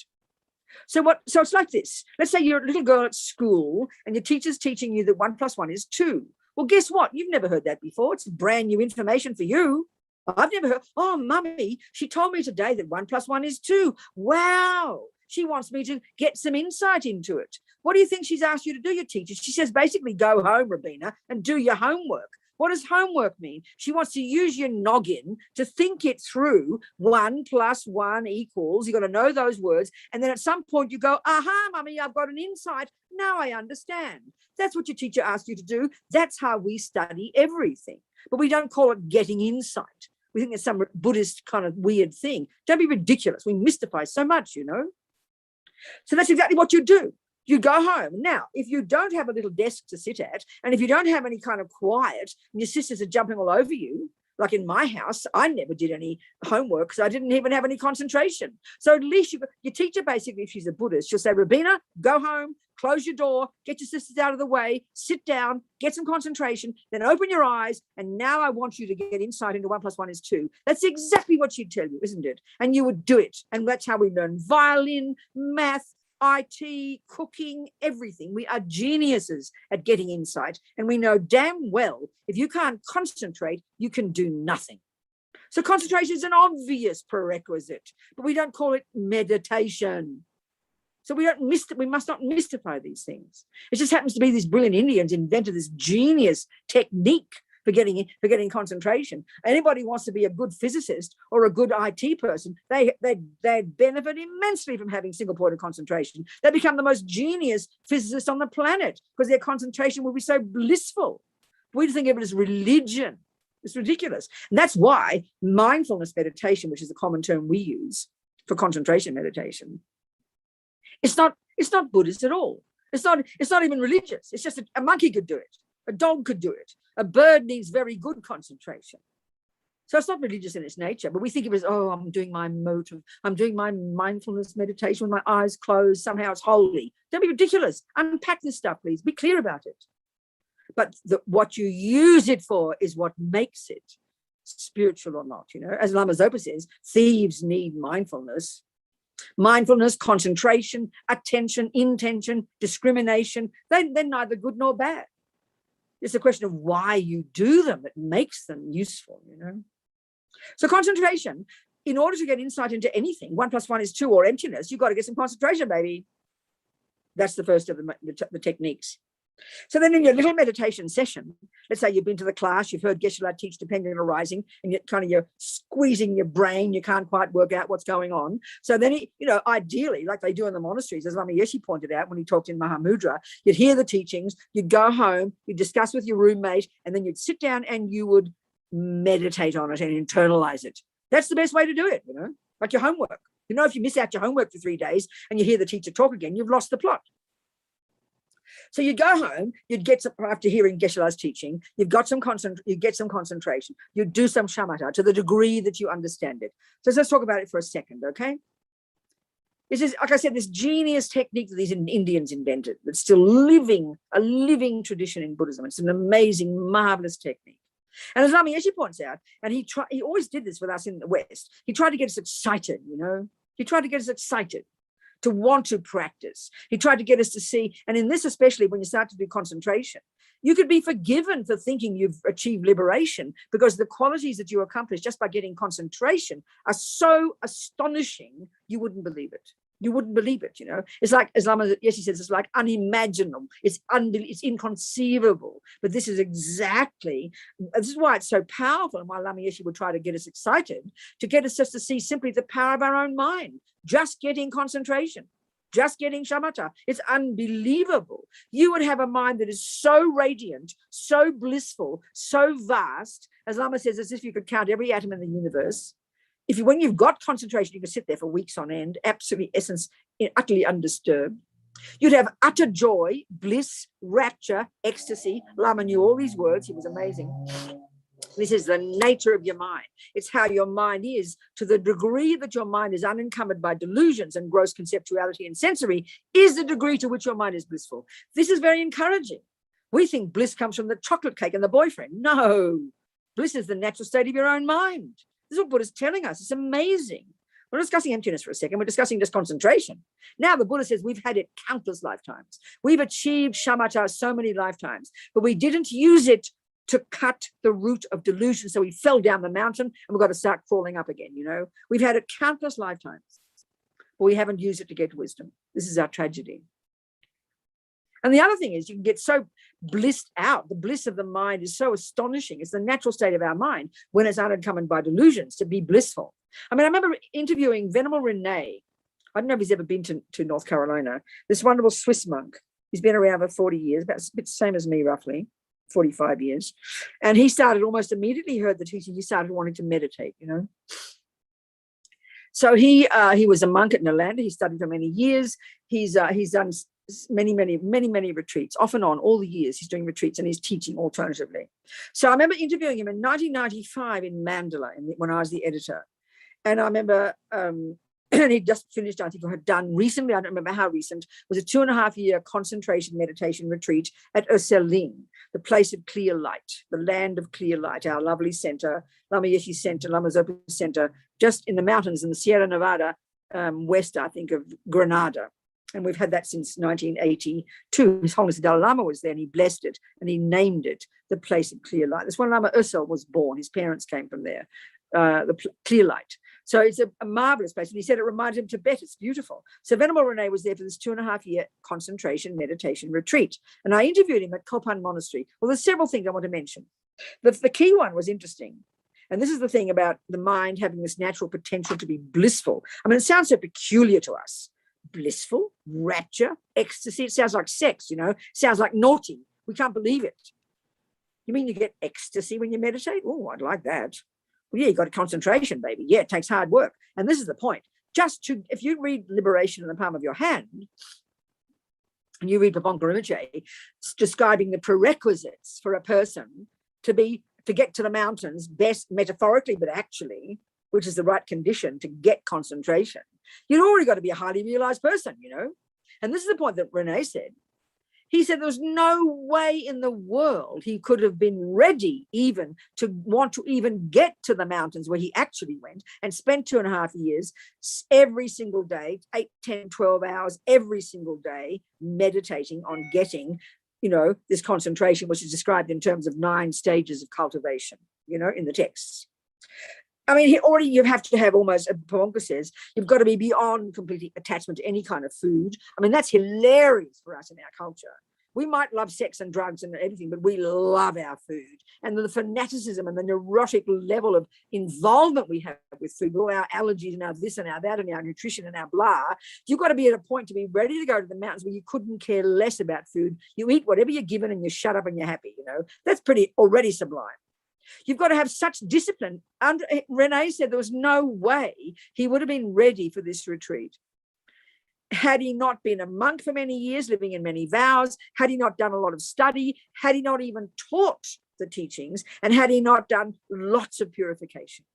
So it's like this. Let's say you're a little girl at school and your teacher's teaching you that 1 + 1 is 2. Well, guess what? You've never heard that before. It's brand new information for you. I've never heard, oh, mummy, she told me today that 1 + 1 is 2. Wow. She wants me to get some insight into it. What do you think she's asked you to do, your teacher? She says, basically, go home, Robina, and do your homework. What does homework mean? She wants to use your noggin to think it through. 1 + 1 equals, you've got to know those words. And then at some point you go, aha, mummy, I've got an insight. Now I understand. That's what your teacher asked you to do. That's how we study everything. But we don't call it getting insight. We think it's some Buddhist kind of weird thing. Don't be ridiculous. We mystify so much, you know. So that's exactly what you do. You go home. Now, if you don't have a little desk to sit at, and if you don't have any kind of quiet, and your sisters are jumping all over you, like in my house, I never did any homework because I didn't even have any concentration. So at least your teacher, basically, if she's a Buddhist, she'll say, Robina, go home, close your door, get your sisters out of the way, sit down, get some concentration, then open your eyes, and now I want you to get insight into 1 + 1 is 2. That's exactly what she'd tell you, isn't it? And you would do it. And that's how we learn violin, math, IT, cooking, everything. We are geniuses at getting insight. And we know damn well, if you can't concentrate, you can do nothing. So concentration is an obvious prerequisite, but we don't call it meditation. So we must not mystify these things. It just happens to be these brilliant Indians invented this genius technique for getting concentration. Anybody who wants to be a good physicist or a good IT person, they benefit immensely from having single point of concentration. They become the most genius physicists on the planet because their concentration will be so blissful. We think of it as religion. It's ridiculous. And that's why mindfulness meditation, which is a common term we use for concentration meditation, it's not Buddhist at all. It's not even religious. It's just a monkey could do it. A dog could do it. A bird needs very good concentration. So it's not religious in its nature, but we think of it as, oh, I'm doing my mindfulness meditation with my eyes closed. Somehow it's holy. Don't be ridiculous. Unpack this stuff, please. Be clear about it. But what you use it for is what makes it spiritual or not. You know, as Lama Zopa says, thieves need mindfulness. Mindfulness, concentration, attention, intention, discrimination, they're neither good nor bad. It's a question of why you do them that makes them useful, you know. So concentration, in order to get insight into anything, 1 + 1 is 2 or emptiness, you've got to get some concentration, baby. That's the first of the techniques. So then in your little meditation session, let's say you've been to the class, you've heard Geshe-la teach dependent arising, and you're squeezing your brain, you can't quite work out what's going on. So then, ideally, like they do in the monasteries, as Lama Yeshe pointed out when he talked in Mahamudra, you'd hear the teachings, you'd go home, you'd discuss with your roommate, and then you'd sit down and you would meditate on it and internalize it. That's the best way to do it, like your homework. If you miss out your homework for 3 days and you hear the teacher talk again, you've lost the plot. So you'd go home, you'd get some, after hearing Geshe-la's teaching, you get some concentration, you do some shamatha to the degree that you understand it. So let's talk about it for a second, okay? This is, like I said, this genius technique that these Indians invented that's still living, a living tradition in Buddhism. It's an amazing, marvelous technique. And as Lama Yeshe points out, and he always did this with us in the West, he tried to get us excited, you know, he tried to get us excited to want to practice. He tried to get us to see, and in this especially when you start to do concentration, you could be forgiven for thinking you've achieved liberation because the qualities that you accomplish just by getting concentration are so astonishing, you wouldn't believe it. You wouldn't believe it, you know. It's like, as Lama Yeshe says, it's like unimaginable. It's inconceivable. But this is exactly, this is why it's so powerful and why Lama Yeshe would try to get us excited, to get us just to see simply the power of our own mind, just getting concentration, just getting shamatha. It's unbelievable. You would have a mind that is so radiant, so blissful, so vast, as Lama says, as if you could count every atom in the universe. When you've got concentration, you can sit there for weeks on end, absolutely essence, utterly undisturbed. You'd have utter joy, bliss, rapture, ecstasy. Lama knew all these words. He was amazing. This is the nature of your mind. It's how your mind is. To the degree that your mind is unencumbered by delusions and gross conceptuality and sensory is the degree to which your mind is blissful. This is very encouraging. We think bliss comes from the chocolate cake and the boyfriend. No, bliss is the natural state of your own mind. This is what Buddha's telling us. It's amazing. We're discussing emptiness for a second. We're discussing just concentration. Now the Buddha says we've had it countless lifetimes. We've achieved shamatha so many lifetimes, but we didn't use it to cut the root of delusion. So we fell down the mountain and we've got to start crawling up again, you know. We've had it countless lifetimes, but we haven't used it to get wisdom. This is our tragedy. And the other thing is you can get so blissed out. The bliss of the mind is so astonishing. It's the natural state of our mind when it's unencumbered by delusions to be blissful. I mean, I remember interviewing Venerable Rene. I don't know if he's ever been to North Carolina. This wonderful Swiss monk. He's been around for 40 years, about a bit the same as me, roughly, 45 years. And he started almost immediately, heard the teaching, he started wanting to meditate, you know. So he was a monk at Nalanda. He studied for many years. He's done many retreats, off and on, all the years he's doing retreats and he's teaching alternatively. So I remember interviewing him in 1995 in Mandalay when I was the editor. And I remember he'd just finished, I think, or had done recently, I don't remember how recent, was a 2.5-year concentration meditation retreat at Urselin, the place of clear light, the land of clear light, our lovely center, Lama Yeshe Center, Lama Zopa Center, just in the mountains in the Sierra Nevada, west, I think, of Granada. And we've had that since 1982. His Holiness the Dalai Lama was there and he blessed it and he named it the place of clear light. That's when Lama Ursel was born. His parents came from there, clear light. So it's a marvelous place. And he said it reminded him of Tibet. It's beautiful. So Venerable Rene was there for this 2.5-year concentration meditation retreat. And I interviewed him at Courtin Monastery. Well, there's several things I want to mention. The key one was interesting. And this is the thing about the mind having this natural potential to be blissful. I mean, it sounds so peculiar to us. Blissful, rapture, ecstasy. It sounds like sex, you know, sounds like naughty. We can't believe it. You mean you get ecstasy when you meditate? Oh, I'd like that. Well, yeah, you got a concentration, baby. Yeah, it takes hard work. And this is the point. If you read Liberation in the Palm of Your Hand, and you read Paponka Rinpoche describing the prerequisites for a person to get to the mountains, best metaphorically, but actually, which is the right condition to get concentration, you've already got to be a highly realized person, you know. And this is the point that Rene said. He said there was no way in the world he could have been ready even to want to even get to the mountains where he actually went and spent 2.5 years every single day, 8, 10, 12 hours every single day, meditating on getting, you know, this concentration, which is described in terms of 9 stages of cultivation, you know, in the texts. I mean, you have to have almost, Paponka says, you've got to be beyond complete attachment to any kind of food. I mean, that's hilarious for us in our culture. We might love sex and drugs and everything, but we love our food. And the fanaticism and the neurotic level of involvement we have with food, all our allergies and our this and our that and our nutrition and our blah, you've got to be at a point to be ready to go to the mountains where you couldn't care less about food. You eat whatever you're given and you shut up and you're happy, you know. That's pretty already sublime. You've got to have such discipline. And Rene said there was no way he would have been ready for this retreat had he not been a monk for many years, living in many vows, had he not done a lot of study, had he not even taught the teachings, and had he not done lots of purification.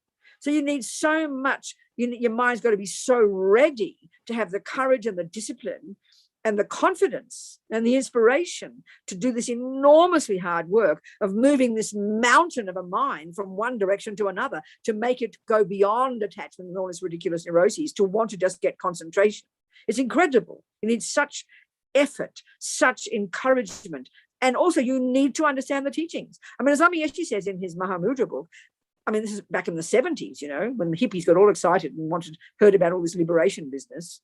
So you need so much, your mind's got to be so ready to have the courage and the discipline and the confidence and the inspiration to do this enormously hard work of moving this mountain of a mind from one direction to another, to make it go beyond attachment and all this ridiculous neuroses, to want to just get concentration. It's incredible. You need such effort, such encouragement. And also you need to understand the teachings. I mean, as Lama Yeshe says in his Mahamudra book, I mean, this is back in the 70s, you know, when the hippies got all excited and heard about all this liberation business.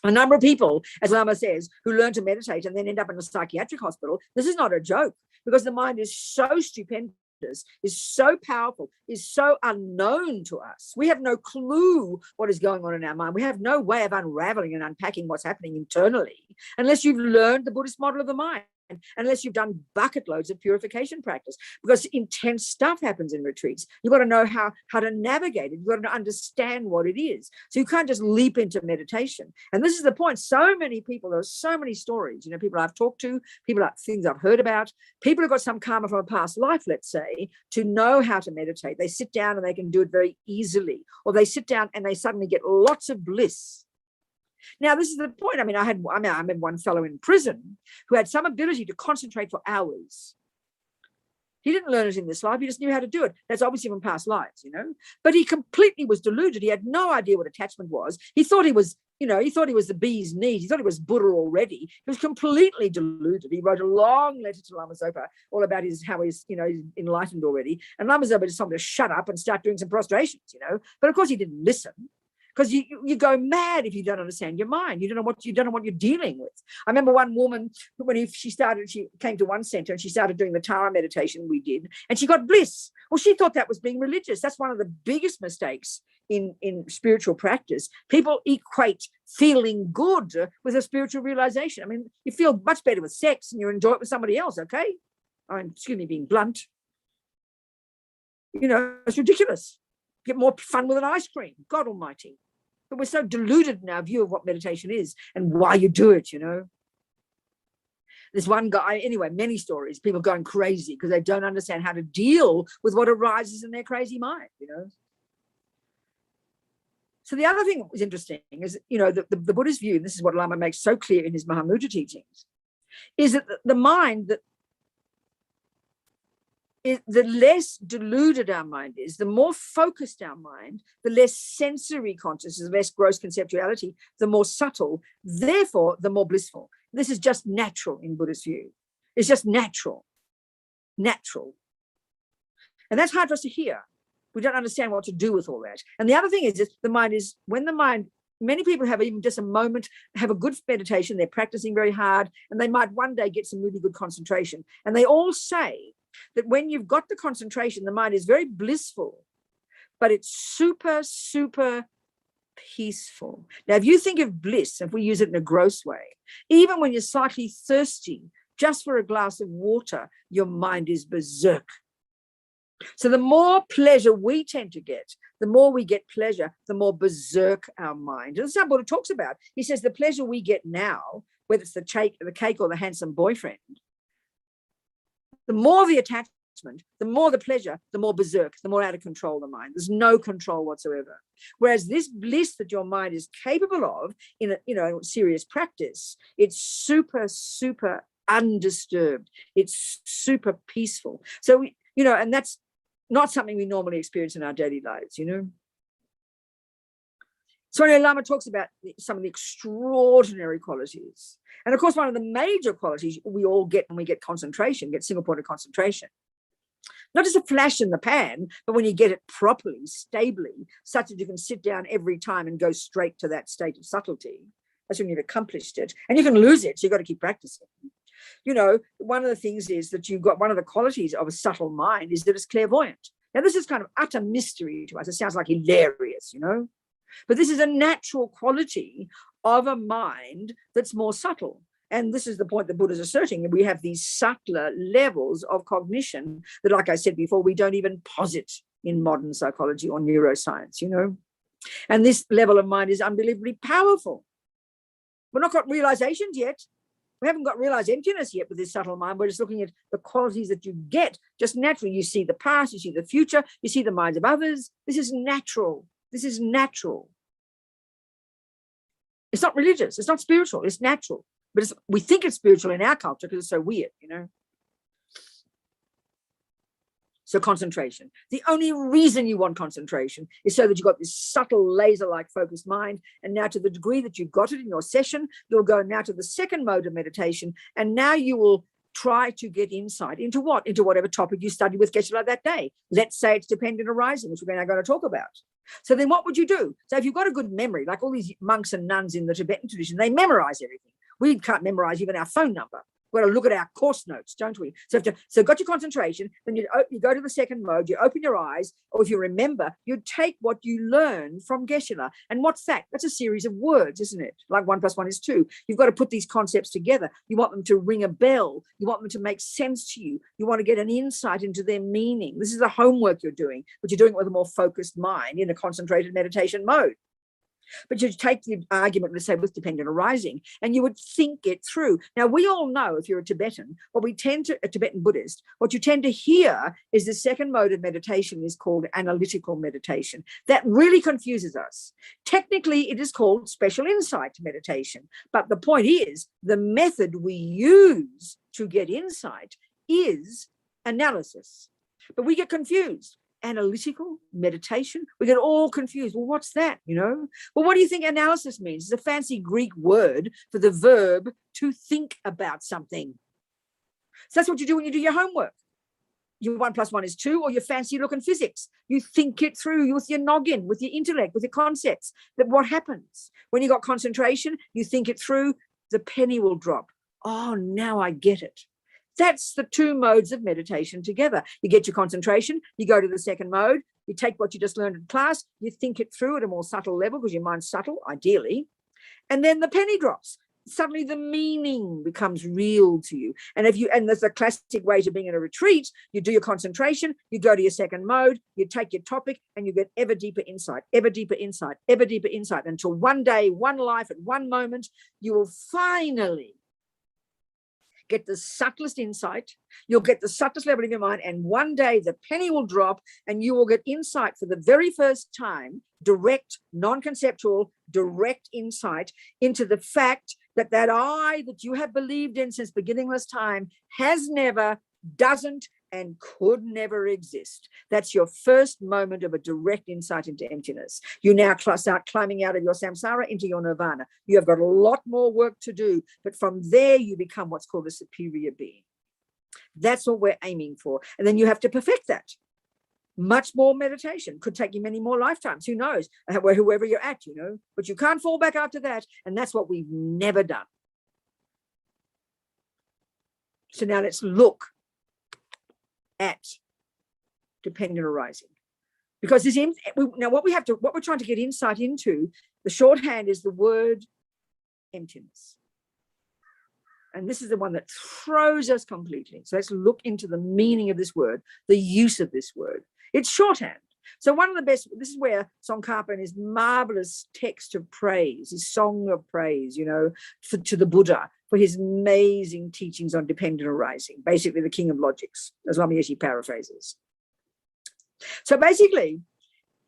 A number of people, as Lama says, who learn to meditate and then end up in a psychiatric hospital. This is not a joke, because the mind is so stupendous, is so powerful, is so unknown to us. We have no clue what is going on in our mind. We have no way of unraveling and unpacking what's happening internally unless you've learned the Buddhist model of the mind. Unless you've done bucket loads of purification practice, because intense stuff happens in retreats. You've got to know how to navigate it. You've got to understand what it is. So you can't just leap into meditation. And this is the point. So many people, there are so many stories, you know, people I've talked to, things I've heard about, people who've got some karma from a past life, let's say, to know how to meditate. They sit down and they can do it very easily, or they sit down and they suddenly get lots of bliss. Now, this is the point. I mean, I remember one fellow in prison who had some ability to concentrate for hours. He didn't learn it in this life. He just knew how to do it. That's obviously from past lives, you know. But he completely was deluded. He had no idea what attachment was. He thought he was, you know, he thought he was the bee's knees. He thought he was Buddha already. He was completely deluded. He wrote a long letter to Lama Zopa all about how he's, you know, he's enlightened already. And Lama Zopa just told him to shut up and start doing some prostrations, you know. But of course he didn't listen. Because you go mad if you don't understand your mind. You don't know what you're dealing with. I remember one woman, when she came to one center and she started doing the Tara meditation we did, and she got bliss. Well, she thought that was being religious. That's one of the biggest mistakes in spiritual practice. People equate feeling good with a spiritual realization. I mean, you feel much better with sex and you enjoy it with somebody else, okay? I mean, excuse me being blunt. You know, it's ridiculous. Get more fun with an ice cream, God almighty. But we're so deluded in our view of what meditation is and why you do it, you know. There's one guy, anyway, many stories, people going crazy because they don't understand how to deal with what arises in their crazy mind, you know. So the other thing that was interesting is, you know, the Buddhist view, and this is what Lama makes so clear in his Mahamudra teachings, is that the mind, that the less deluded our mind is, the more focused our mind, the less sensory consciousness, the less gross conceptuality, the more subtle, therefore the more blissful. This is just natural in Buddhist view. It's just natural. And that's hard for us to hear. We don't understand what to do with all that. And the other thing is many people have even just a moment, have a good meditation, they're practicing very hard, and they might one day get some really good concentration. And they all say that when you've got the concentration, the mind is very blissful, but it's super, super peaceful. Now, if you think of bliss, if we use it in a gross way, even when you're slightly thirsty, just for a glass of water, your mind is berserk. So the more pleasure we tend to get, the more we get pleasure, the more berserk our mind. And that's what Buddha talks about. He says the pleasure we get now, whether it's the cake or the handsome boyfriend, the more the attachment, the more the pleasure, the more berserk, the more out of control the mind. There's no control whatsoever. Whereas this bliss that your mind is capable of in a serious practice, it's super, super undisturbed. It's super peaceful. So, and that's not something we normally experience in our daily lives, So Lama talks about some of the extraordinary qualities. And of course, one of the major qualities we all get when we get concentration, get single point of concentration. Not just a flash in the pan, but when you get it properly, stably, such that you can sit down every time and go straight to that state of subtlety. That's when you've accomplished it. And you can lose it, so you've got to keep practicing. One of the things is that you've got one of the qualities of a subtle mind is that it's clairvoyant. Now, this is kind of utter mystery to us. It sounds like hilarious, But this is a natural quality of a mind that's more subtle. And this is the point that Buddha is asserting. We have these subtler levels of cognition that, like I said before, we don't even posit in modern psychology or neuroscience, And this level of mind is unbelievably powerful. We've not got realizations yet. We haven't got realized emptiness yet with this subtle mind. We're just looking at the qualities that you get just naturally. You see the past, you see the future, you see the minds of others. This is natural. This is natural. It's not religious. It's not spiritual. It's natural. But we think it's spiritual in our culture because it's so weird, you know. So concentration. The only reason you want concentration is so that you've got this subtle laser-like focused mind. And now to the degree that you've got it in your session, you'll go now to the second mode of meditation. And now you will try to get insight into what? Into whatever topic you study with Geshe-la that day. Let's say it's dependent arising, which we're now going to talk about. So then what would you do? So if you've got a good memory, like all these monks and nuns in the Tibetan tradition, they memorize everything. We can't memorize even our phone number. We've got to look at our course notes, don't we? So got your concentration, then you go to the second mode, you open your eyes, or if you remember, you take what you learn from Geshe-la. And what's that? That's a series of words, isn't it? Like 1 + 1 is 2. You've got to put these concepts together. You want them to ring a bell. You want them to make sense to you. You want to get an insight into their meaning. This is the homework you're doing, but you're doing it with a more focused mind in a concentrated meditation mode. But you take the argument, let's say, with dependent arising, and you would think it through. Now, we all know, if you're a Tibetan, a Tibetan Buddhist, what you tend to hear is the second mode of meditation is called analytical meditation. That really confuses us. Technically, it is called special insight meditation. But the point is, the method we use to get insight is analysis. But we get confused. Analytical meditation, we get all confused. Well, what's that? You know, well, what do you think analysis means? It's a fancy Greek word for the verb to think about something. So that's what you do when you do your homework. Your 1 + 1 is 2, or your fancy looking physics. You think it through with your noggin, with your intellect, with your concepts. That what happens when you got concentration, you think it through, the penny will drop. Oh, now I get it. That's the two modes of meditation together. You get your concentration, you go to the second mode, you take what you just learned in class, you think it through at a more subtle level because your mind's subtle, ideally, and then the penny drops. Suddenly the meaning becomes real to you. And there's a classic way to being in a retreat, you do your concentration, you go to your second mode, you take your topic, and you get ever deeper insight, ever deeper insight, ever deeper insight, until one day, one life, at one moment, you will finally get the subtlest insight, you'll get the subtlest level of your mind, and one day the penny will drop and you will get insight for the very first time, direct, non-conceptual, direct insight into the fact that I that you have believed in since beginningless time has never, doesn't, and could never exist. That's your first moment of a direct insight into emptiness. You now start climbing out of your samsara into your nirvana. You have got a lot more work to do, but from there you become what's called a superior being. That's what we're aiming for. And then you have to perfect that. Much more meditation. Could take you many more lifetimes. Who knows? Whoever you're at, you know, but you can't fall back after that. And that's what we've never done. So now let's look at dependent arising, because what we're trying to get insight into, the shorthand is the word emptiness, and this is the one that throws us completely. So let's look into the meaning of this word, the use of this word. It's shorthand. So one of the best, this is where Tsongkhapa, in his marvelous text of praise, his song of praise, you know, to the Buddha, for his amazing teachings on dependent arising, basically the king of logics, as Lama Yeshe paraphrases. So basically,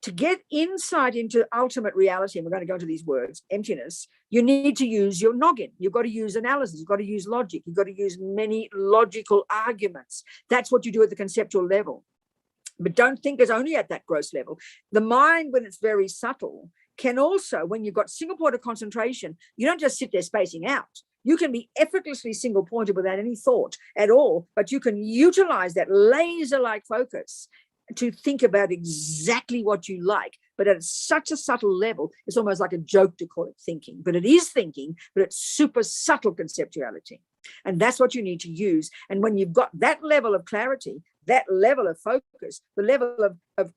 to get insight into ultimate reality, and we're going to go into these words, emptiness, you need to use your noggin. You've got to use analysis. You've got to use logic. You've got to use many logical arguments. That's what you do at the conceptual level. But don't think it's only at that gross level. The mind, when it's very subtle, can also, when you've got single point of concentration, you don't just sit there spacing out. You can be effortlessly single pointed without any thought at all, but you can utilize that laser-like focus to think about exactly what you like, but at such a subtle level, it's almost like a joke to call it thinking, but it is thinking, but it's super subtle conceptuality. And that's what you need to use. And when you've got that level of clarity, that level of focus, the level of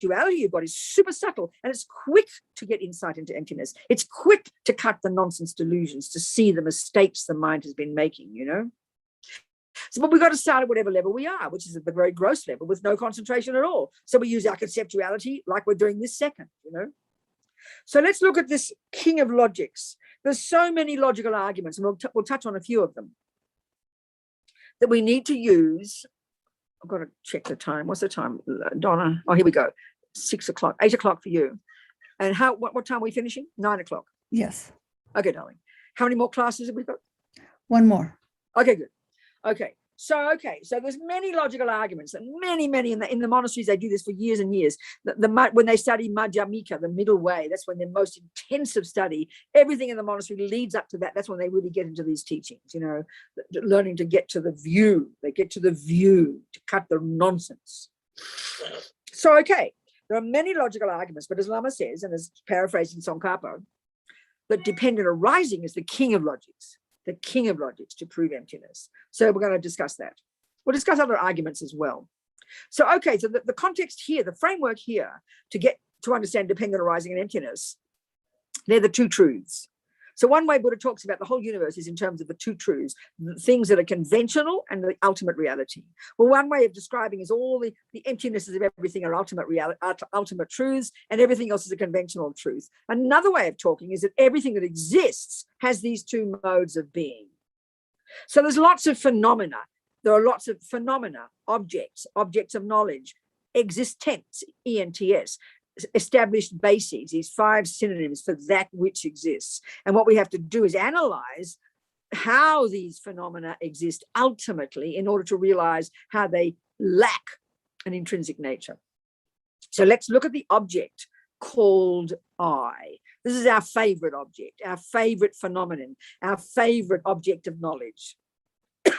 duality you've got is super subtle, and it's quick to get insight into emptiness. It's quick to cut the nonsense delusions, to see the mistakes the mind has been making, you know. So, but we've got to start at whatever level we are, which is at the very gross level with no concentration at all. So we use our conceptuality like we're doing this second, you know. So let's look at this king of logics. there's so many logical arguments, and we'll touch on a few of them that we need to use. I've got to check the time. What's the time, Donna? Oh, here we go. 6 o'clock, 8 o'clock for you. And what time are we finishing? 9 o'clock. Yes, Okay, darling. How many more classes have we got? one more. Okay, good. Okay. So there's many logical arguments, and many in the monasteries, they do this for years and years. When they study Madhyamika, the middle way, that's when their most intensive study, everything in the monastery leads up to that. That's when they really get into these teachings, learning to get to the view. They get to the view to cut the nonsense. So, okay, there are many logical arguments, but as Lama says, and as paraphrasing Tsongkhapa, that dependent arising is the king of logics. The king of logics to prove emptiness. So we're going to discuss that. We'll discuss other arguments as well. So, okay, so the context here, the framework here to get to understand dependent arising and emptiness, they're the two truths. So one way Buddha talks about the whole universe is in terms of the two truths, the things that are conventional and the ultimate reality. Well, one way of describing is all the emptinesses of everything are ultimate reality, ultimate truths, and everything else is a conventional truth. Another way of talking is that everything that exists has these two modes of being. So there's lots of phenomena. There are lots of phenomena, objects of knowledge, existence, ENTS, established bases, these 5 synonyms for that which exists. And what we have to do is analyze how these phenomena exist ultimately in order to realize how they lack an intrinsic nature. So let's look at the object called I. This is our favorite object, our favorite phenomenon, our favorite object of knowledge,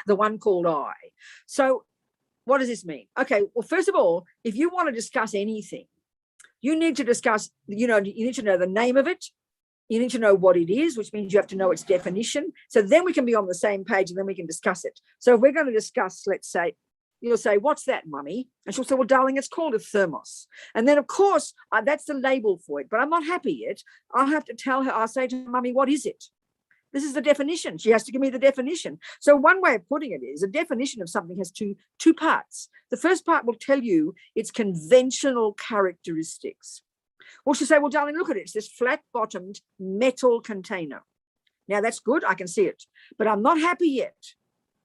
the one called I. So what does this mean? Okay, well, first of all, if you want to discuss anything, you need to discuss, you need to know the name of it. You need to know what it is, which means you have to know its definition. So then we can be on the same page and then we can discuss it. So if we're going to discuss, let's say, you'll say, what's that, mummy? And she'll say, well, darling, it's called a thermos. And then, of course, that's the label for it. But I'm not happy yet. I'll have to tell her, I'll say to her, mummy, what is it? This is the definition. She has to give me the definition. So one way of putting it is a definition of something has two parts. The first part will tell you its conventional characteristics. Well, she'll say, well, darling, look at it. It's this flat-bottomed metal container. Now, that's good. I can see it. But I'm not happy yet.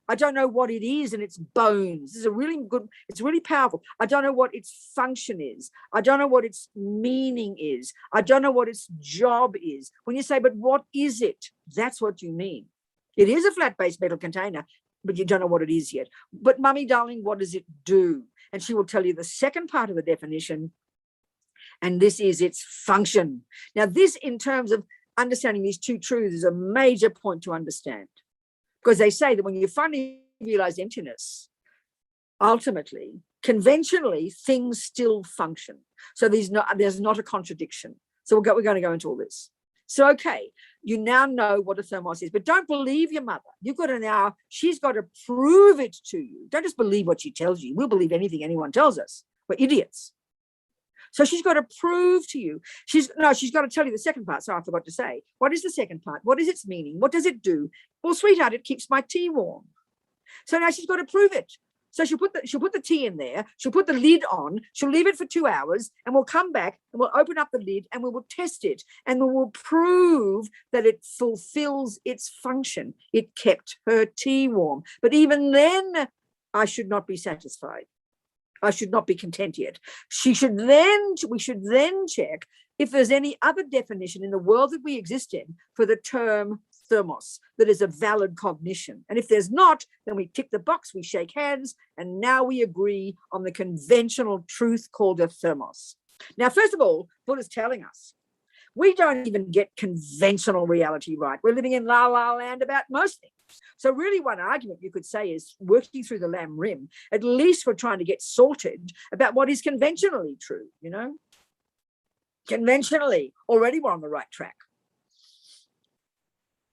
I don't know what it is in its bones. This is a really good, it's really powerful. I don't know what its function is. I don't know what its meaning is. I don't know what its job is. When you say, but what is it? That's what you mean. It is a flat-based metal container, but you don't know what it is yet. But mummy, darling, what does it do? And she will tell you the second part of the definition, and this is its function. Now, this, in terms of understanding these two truths, is a major point to understand. Because they say that when you finally realize emptiness, ultimately, conventionally, things still function. So there's not a contradiction. So we're going to go into all this. So, okay, you now know what a thermos is, but don't believe your mother. You've got to now, she's got to prove it to you. Don't just believe what she tells you. We'll believe anything anyone tells us. We're idiots. So she's got to prove to you. She's got to tell you the second part. So I forgot to say, what is the second part? What is its meaning? What does it do? Well, sweetheart, it keeps my tea warm. So now she's got to prove it. So she'll put the tea in there. She'll put the lid on. She'll leave it for 2 hours, and we'll come back and we'll open up the lid and we will test it, and we will prove that it fulfills its function. It kept her tea warm. But even then, I should not be satisfied. I should not be content yet. We should then check if there's any other definition in the world that we exist in for the term thermos that is a valid cognition. And if there's not, then we tick the box, we shake hands, and now we agree on the conventional truth called a thermos. Now, first of all, Buddha's telling us we don't even get conventional reality right. We're living in la-la land about most things. So really one argument you could say is working through the Lam Rim, at least we're trying to get sorted about what is conventionally true, Conventionally, already we're on the right track.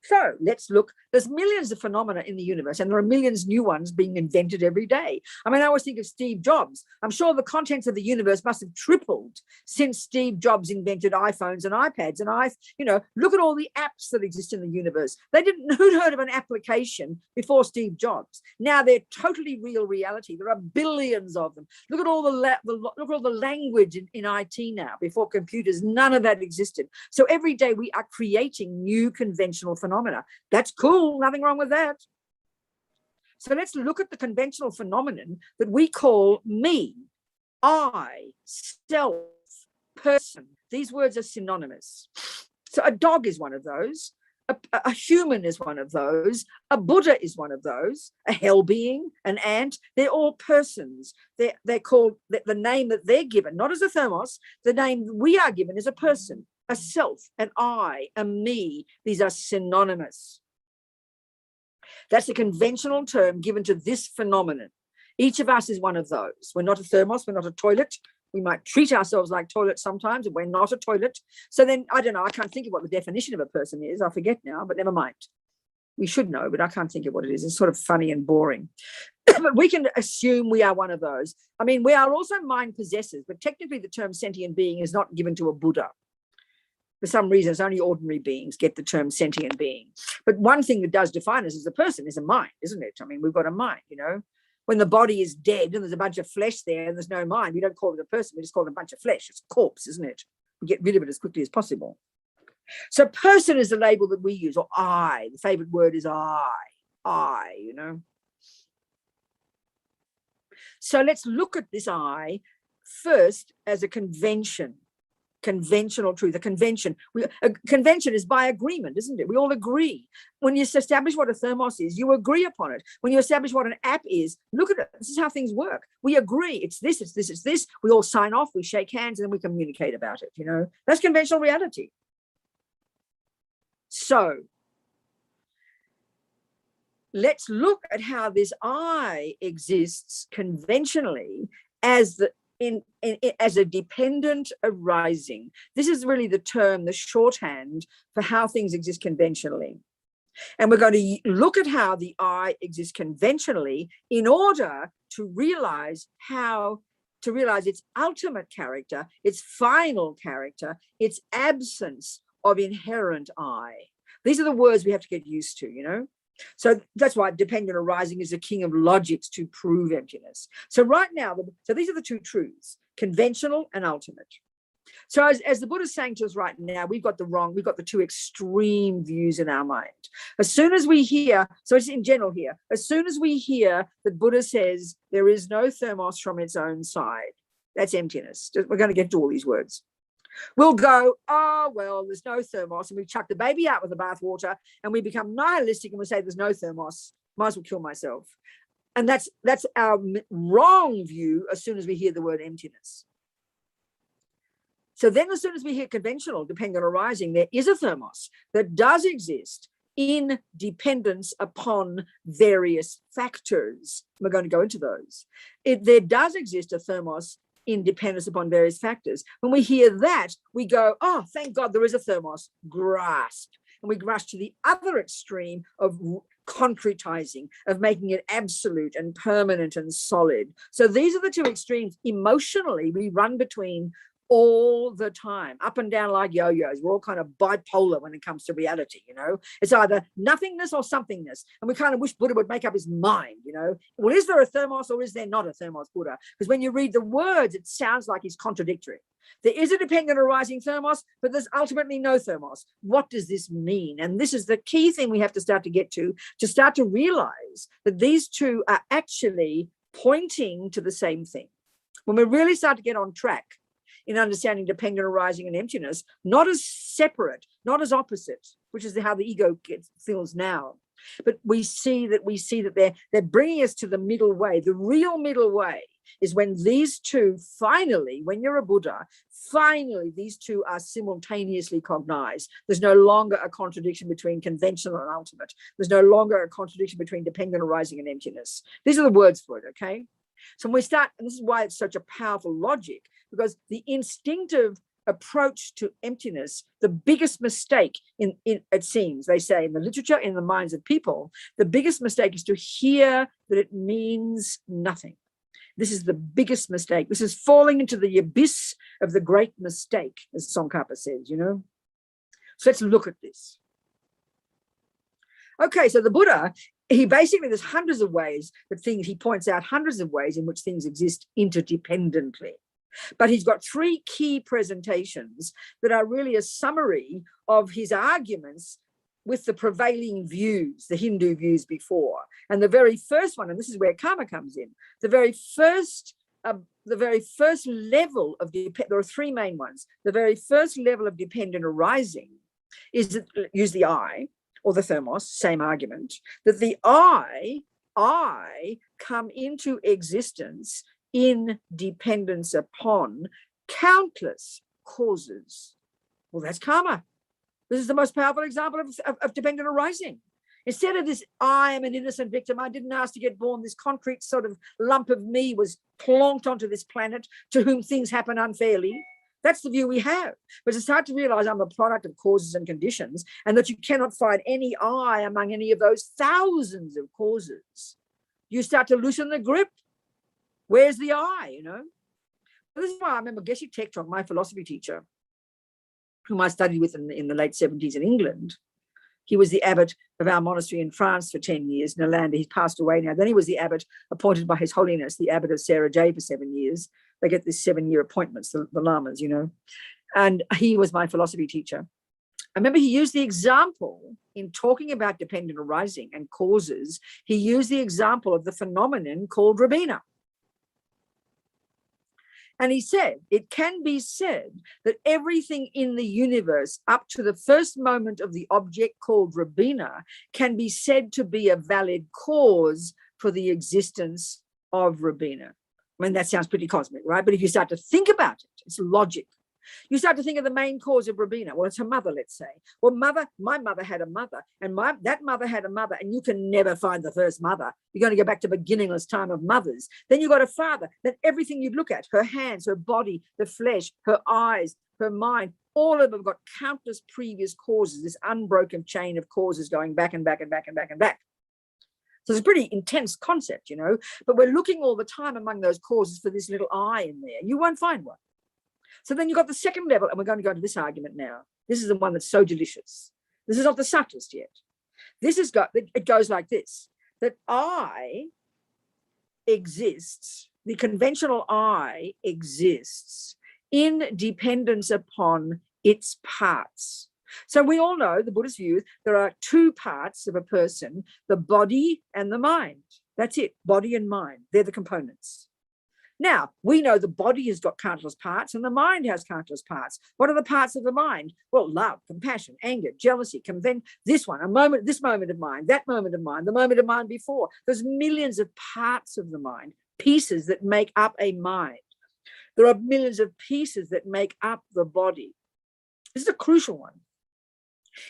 So let's look There's millions of phenomena in the universe, and there are millions new ones being invented every day. I mean, I always think of Steve Jobs. I'm sure the contents of the universe must have tripled since Steve Jobs invented iPhones and iPads. And look at all the apps that exist in the universe. Who'd heard of an application before Steve Jobs? Now they're totally real reality. There are billions of them. Look at all the language in IT now. Before computers, none of that existed. So every day we are creating new conventional phenomena. That's cool, nothing wrong with that. So let's look at the conventional phenomenon that we call me, I, self, person. These words are synonymous. So a dog is one of those. A human is one of those. A Buddha is one of those. A hell being, an ant, they're all persons. They're called, the name that they're given, not as a thermos, the name we are given is a person, a self, an I, a me. These are synonymous. That's a conventional term given to this phenomenon. Each of us is one of those. We're not a thermos, we're not a toilet. We might treat ourselves like toilets sometimes, and we're not a toilet. So then, I don't know, I can't think of what the definition of a person is. I forget now, but never mind. We should know, but I can't think of what it is. It's sort of funny and boring. But we can assume we are one of those. I mean, we are also mind possessors, but technically the term sentient being is not given to a Buddha. For some reason, it's only ordinary beings get the term sentient being. But one thing that does define us as a person is a mind, isn't it? I mean, we've got a mind, When the body is dead and there's a bunch of flesh there and there's no mind, we don't call it a person, we just call it a bunch of flesh. It's a corpse, isn't it? We get rid of it as quickly as possible. So person is the label that we use, or I. The favorite word is I. So let's look at this I first as a conventional truth, a convention. A convention is by agreement, isn't it? We all agree. When you establish what a thermos is, you agree upon it. When you establish what an app is, look at it. This is how things work. We agree. It's this, it's this, it's this. We all sign off, we shake hands, and then we communicate about it, That's conventional reality. So let's look at how this I exists conventionally as as a dependent arising. This is really the term, the shorthand for how things exist conventionally. And we're going to look at how the I exists conventionally in order to realize its ultimate character, its final character, its absence of inherent I. These are the words we have to get used to, So that's why dependent arising is the king of logics to prove emptiness. So right now, these are the two truths, conventional and ultimate. So as the Buddha is saying to us right now, we've got the two extreme views in our mind. As soon as we hear, so it's in general here, as soon as we hear that Buddha says there is no thermos from its own side, that's emptiness. We're going to get to all these words. We'll go, oh, well, there's no thermos, and we chuck the baby out with the bathwater, and we become nihilistic, and we say there's no thermos, might as well kill myself. And that's our wrong view as soon as we hear the word emptiness. So then as soon as we hear conventional, dependent arising, there is a thermos that does exist in dependence upon various factors. We're going to go into those. There does exist a thermos in dependence upon various factors. When we hear that, we go, oh, thank God there is a thermos, grasp. And we grasp to the other extreme of concretizing, of making it absolute and permanent and solid. So these are the two extremes. Emotionally, we run between all the time, up and down like yo-yos. We're all kind of bipolar when it comes to reality, It's either nothingness or somethingness. And we kind of wish Buddha would make up his mind, Well, is there a thermos or is there not a thermos, Buddha? Because when you read the words, it sounds like he's contradictory. There is a dependent arising thermos, but there's ultimately no thermos. What does this mean? And this is the key thing we have to start to get to start to realize that these two are actually pointing to the same thing. When we really start to get on track in understanding dependent arising and emptiness, not as separate, not as opposite, which is how the ego feels now, but we see that they're bringing us to the middle way. The real middle way is when these two finally, when you're a Buddha, finally these two are simultaneously cognized. There's no longer a contradiction between conventional and ultimate. There's no longer a contradiction between dependent arising and emptiness. These are the words for it, okay? So when we start, and this is why it's such a powerful logic, because the instinctive approach to emptiness, the biggest mistake in it seems, they say in the literature, in the minds of people, the biggest mistake is to hear that it means nothing. This is the biggest mistake. This is falling into the abyss of the great mistake, as Tsongkhapa says, you know. So let's look at this. Okay, so the Buddha, there's hundreds of ways he points out hundreds of ways in which things exist interdependently. But he's got three key presentations that are really a summary of his arguments with the prevailing views, the Hindu views before. And the very first one, and this is where karma comes in, the very first level of, there are three main ones. The very first level of dependent arising is, use the I, or the thermos, same argument, that the I come into existence in dependence upon countless causes. Well, that's karma. This is the most powerful example of dependent arising. Instead of this, I am an innocent victim, I didn't ask to get born, this concrete sort of lump of me was plonked onto this planet to whom things happen unfairly. That's the view we have. But to start to realize I'm a product of causes and conditions, and that you cannot find any I among any of those thousands of causes, you start to loosen the grip. Where's the I, you know? This is why I remember Geshe Tektok, my philosophy teacher, whom I studied with in the late 70s in England. He was the abbot of our monastery in France for 10 years, Nalanda. He's passed away now. Then he was the abbot appointed by His Holiness, the abbot of Sarah J for 7 years. They get this 7-year appointments, the lamas, you know. And he was my philosophy teacher. I remember he used the example in talking about dependent arising and causes. He used the example of the phenomenon called Robina. And he said, it can be said that everything in the universe up to the first moment of the object called Robina can be said to be a valid cause for the existence of Robina. I mean, that sounds pretty cosmic, right? But if you start to think about it, it's logic. You start to think of the main cause of Robina. Well, it's her mother, let's say. Well, my mother had a mother, and that mother had a mother, and you can never find the first mother. You're going to go back to beginningless time of mothers. Then you got a father. Then everything you look at, her hands, her body, the flesh, her eyes, her mind, all of them have got countless previous causes, this unbroken chain of causes going back and back and back and back and back. So it's a pretty intense concept, you know, but we're looking all the time among those causes for this little I in there. You won't find one. So then you've got the second level, and we're going to go to this argument now. This is the one that's so delicious. This is not the subtlest yet. It goes like this, that I exists, the conventional I exists in dependence upon its parts. So we all know, the Buddhist view, there are two parts of a person, the body and the mind. That's it, body and mind, they're the components. Now, we know the body has got countless parts and the mind has countless parts. What are the parts of the mind? Well, love, compassion, anger, jealousy, this moment of mind, that moment of mind, the moment of mind before. There's millions of parts of the mind, pieces that make up a mind. There are millions of pieces that make up the body. This is a crucial one.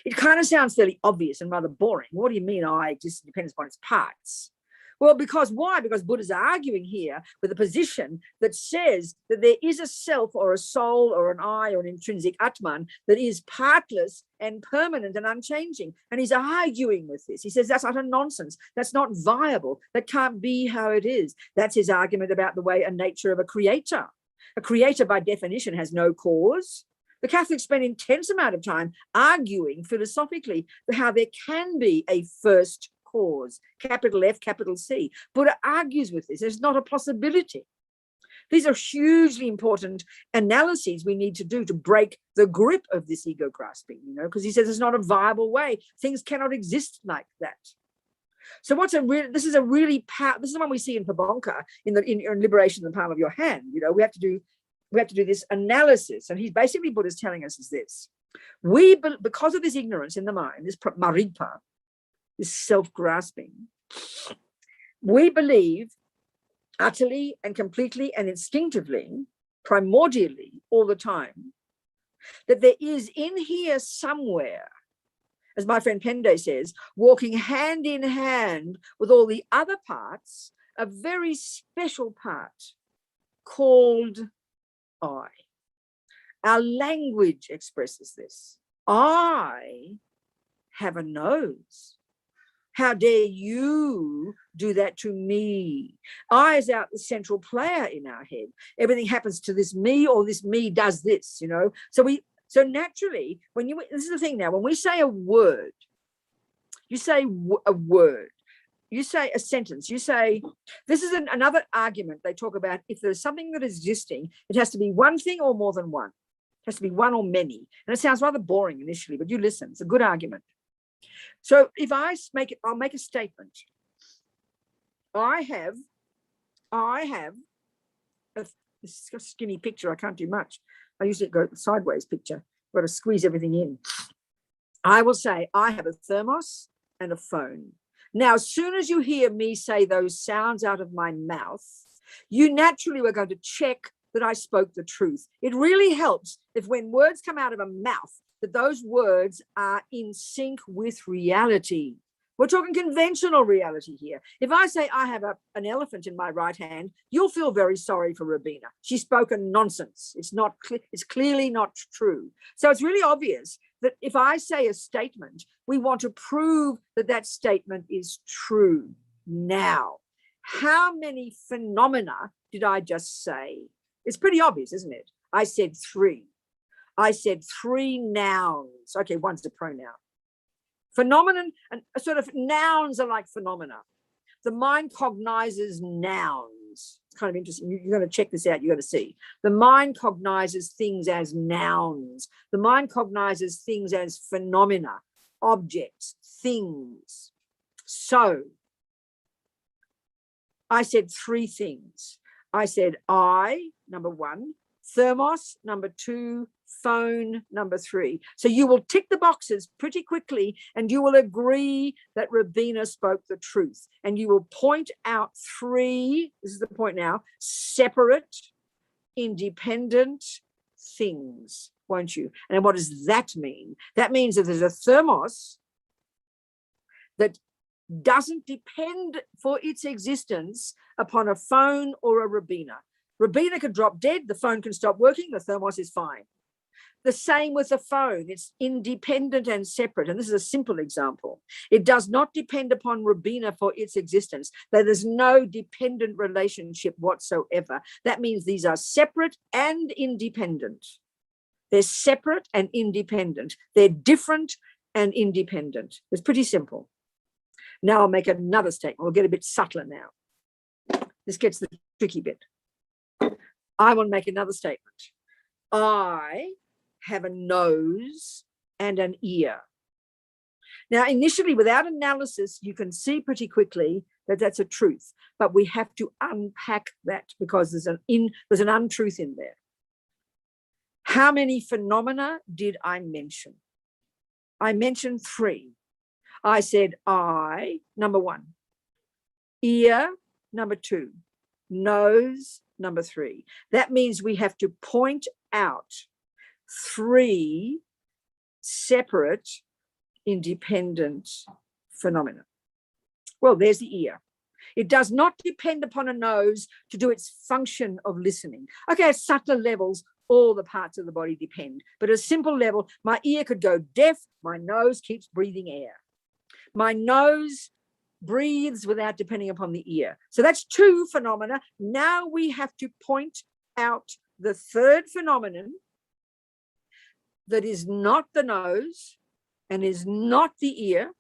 It kind of sounds fairly obvious and rather boring. What do you mean I just depends upon its parts? Well, why? Because Buddha's arguing here with a position that says that there is a self or a soul or an I or an intrinsic Atman that is partless and permanent and unchanging. And he's arguing with this. He says that's utter nonsense. That's not viable. That can't be how it is. That's his argument about the way and nature of a creator. A creator, by definition, has no cause. The Catholics spend an intense amount of time arguing philosophically for how there can be a first cause, capital F, capital C. Buddha argues with this. There's not a possibility. These are hugely important analyses we need to do to break the grip of this ego grasping, you know, because he says it's not a viable way. Things cannot exist like that. So this is the one we see in Pabonka in Liberation in the Palm of Your Hand. You know, we have to do this analysis. And he's basically, Buddha's telling us is this. Because of this ignorance in the mind, this marigpa, this self-grasping, we believe utterly and completely and instinctively, primordially, all the time, that there is in here somewhere, as my friend Pende says, walking hand in hand with all the other parts, a very special part called I. Our language expresses this. I have a nose. How dare you do that to me? I is out the central player in our head. Everything happens to this me, or this me does this, you know. So naturally, this is the thing now, when we say a word, you say a word, you say a sentence, you say, this is another argument they talk about. If there's something that is existing, it has to be one thing or more than one. It has to be one or many. And it sounds rather boring initially, but you listen, it's a good argument. So if I'll make a statement. I have this is a skinny picture, I can't do much. I usually go sideways picture, got to squeeze everything in. I will say, I have a thermos and a phone. Now, as soon as you hear me say those sounds out of my mouth, you naturally were going to check that I spoke the truth. It really helps if when words come out of a mouth, that those words are in sync with reality. We're talking conventional reality here. If I say I have an elephant in my right hand, you'll feel very sorry for Robina. She's spoken nonsense. It's clearly not true. So it's really obvious that if I say a statement, we want to prove that that statement is true. Now, how many phenomena did I just say? It's pretty obvious, isn't it? I said 3. I said 3 nouns. Okay, one's a pronoun. Phenomenon, and sort of nouns are like phenomena. The mind cognizes nouns. It's kind of interesting. You're going to check this out. You're going to see. The mind cognizes things as nouns. The mind cognizes things as phenomena, objects, things. So I said 3 things. I said I, number 1, thermos, number 2, phone, number 3. So you will tick the boxes pretty quickly and you will agree that Robina spoke the truth. And you will point out 3, this is the point now, separate, independent things, won't you? And what does that mean? That means that there's a thermos that doesn't depend for its existence upon a phone or a Robina. Robina could drop dead, the phone can stop working, the thermos is fine. The same with the phone. It's independent and separate. And this is a simple example. It does not depend upon Robina for its existence. There's no dependent relationship whatsoever. That means these are separate and independent. They're separate and independent. They're different and independent. It's pretty simple. Now I'll make another statement. We'll get a bit subtler now. This gets the tricky bit. I want to make another statement. I have a nose and an ear. Now, initially, without analysis, you can see pretty quickly that that's a truth, but we have to unpack that because there's an untruth in there. How many phenomena did I mention? I mentioned 3. I said I, number 1, ear, number 2, nose, number 3. That means we have to point out 3 separate, independent phenomena. Well, there's the ear. It does not depend upon a nose to do its function of listening. Okay, at subtler levels, all the parts of the body depend. But at a simple level, my ear could go deaf, my nose keeps breathing air. My nose breathes without depending upon the ear. So that's 2 phenomena. Now we have to point out the 3rd phenomenon that is not the nose and is not the ear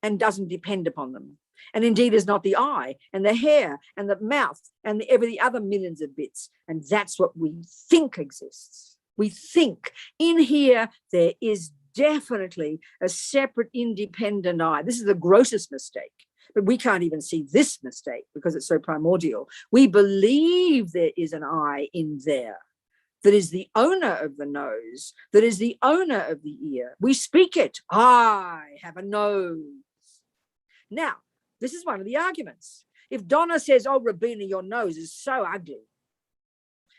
and doesn't depend upon them. And indeed is not the eye and the hair and the mouth and every other millions of bits. And that's what we think exists. We think in here there is definitely a separate independent I. This is the grossest mistake, but we can't even see this mistake because it's so primordial. We believe there is an I in there that is the owner of the nose, that is the owner of the ear. We speak it. I have a nose. Now, this is one of the arguments. If Donna says, oh, Robina, your nose is so ugly.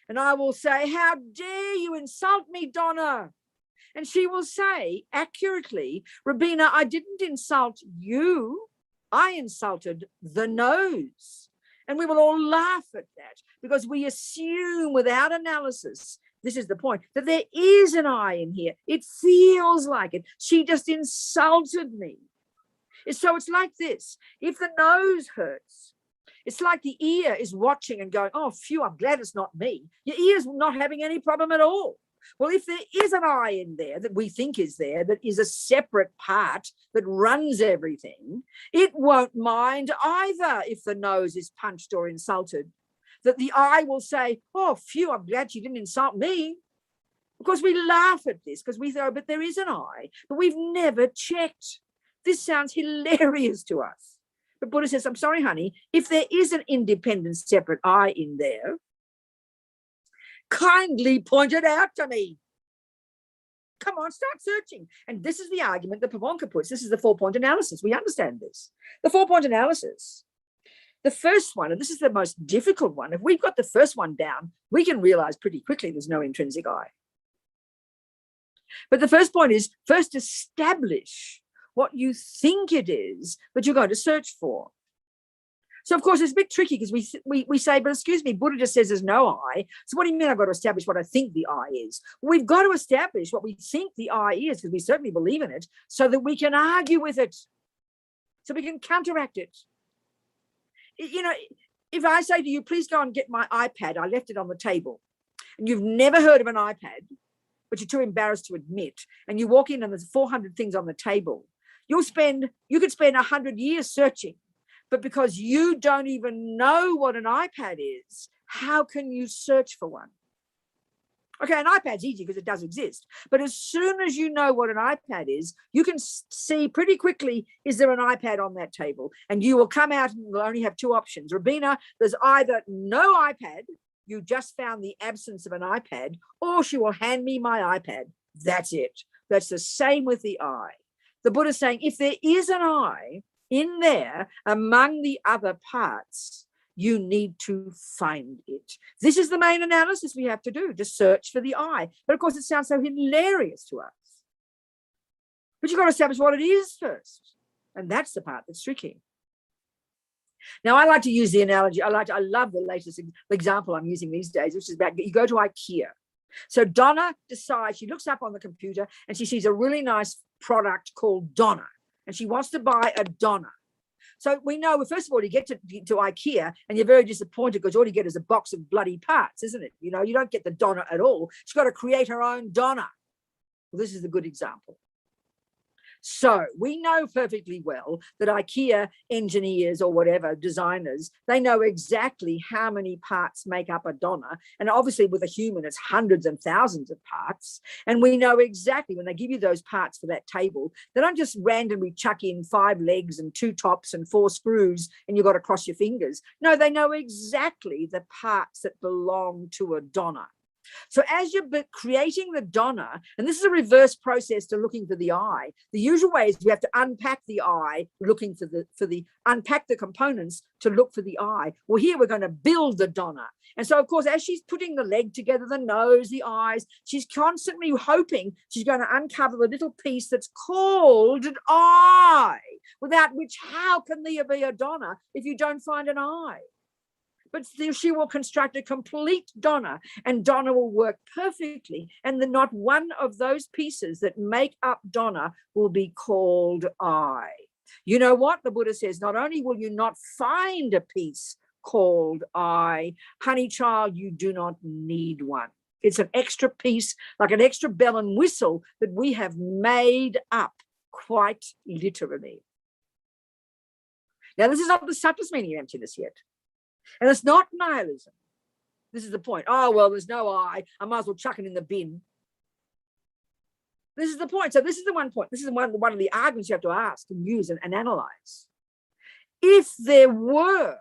And I will say, how dare you insult me, Donna? And she will say accurately, Robina, I didn't insult you. I insulted the nose. And we will all laugh at that because we assume without analysis, this is the point, that there is an I in here. It feels like it. She just insulted me. So it's like this. If the nose hurts, it's like the ear is watching and going, oh, phew, I'm glad it's not me. Your ear's not having any problem at all. Well, if there is an I in there that we think is there, that is a separate part that runs everything, it won't mind either if the nose is punched or insulted. That the I will say, oh, phew, I'm glad she didn't insult me. Of course, we laugh at this because we say, oh, but there is an I, but we've never checked. This sounds hilarious to us. But Buddha says, I'm sorry, honey, if there is an independent, separate I in there, kindly point it out to me. Come on, start searching. And this is the argument that Pavonka puts. This is the 4-point analysis. We understand this. The 4-point analysis. The first one, and this is the most difficult one, if we've got the first one down, we can realize pretty quickly there's no intrinsic I. But the first point is first establish what you think it is that you're going to search for. So, of course, it's a bit tricky because we say, but excuse me, Buddha just says there's no I. So what do you mean I've got to establish what I think the I is? We've got to establish what we think the I is because we certainly believe in it so that we can argue with it, so we can counteract it. You know, if I say to you, please go and get my iPad, I left it on the table, and you've never heard of an iPad, but you're too embarrassed to admit, and you walk in and there's 400 things on the table, you could spend 100 years searching. But because you don't even know what an iPad is, how can you search for one? Okay, an iPad's easy because it does exist. But as soon as you know what an iPad is, you can see pretty quickly, is there an iPad on that table? And you will come out and will only have 2 options. Robina, there's either no iPad, you just found the absence of an iPad, or she will hand me my iPad. That's it. That's the same with the I. The Buddha's saying, if there is an I in there among the other parts, you need to find it. This is the main analysis we have to do, to search for the I. But of course, it sounds so hilarious to us. But you've got to establish what it is first. And that's the part that's tricky. Now, I like to use the analogy. I love the latest example I'm using these days, which is about you go to IKEA. So Donna decides, she looks up on the computer and she sees a really nice product called Donna, and she wants to buy a Donna. So we know, first of all, you get to IKEA and you're very disappointed because all you get is a box of bloody parts, isn't it? You know, you don't get the Donna at all. She's got to create her own Donna. Well, this is a good example. So we know perfectly well that IKEA engineers or whatever, designers, they know exactly how many parts make up a Donna. And obviously with a human, it's hundreds and thousands of parts. And we know exactly when they give you those parts for that table, they don't just randomly chuck in 5 legs and 2 tops and 4 screws and you've got to cross your fingers. No, they know exactly the parts that belong to a Donna. So as you're creating the Donna, and this is a reverse process to looking for the I, the usual way is we have to unpack the I, looking for the unpack the components to look for the I. Well, here we're going to build the Donna. And so, of course, as she's putting the leg together, the nose, the eyes, she's constantly hoping she's going to uncover the little piece that's called an I, without which, how can there be a Donna if you don't find an I? But she will construct a complete Donna, and Donna will work perfectly. And then not one of those pieces that make up Donna will be called I. You know what? The Buddha says, not only will you not find a piece called I, honey child, you do not need one. It's an extra piece, like an extra bell and whistle that we have made up quite literally. Now, this is not the subtlest meaning of emptiness yet. And it's not nihilism. This is the point. Oh, well, there's no I might as well chuck it in the bin. This is the point. So this is the one point. This is one of the arguments you have to ask and use and analyze. If there were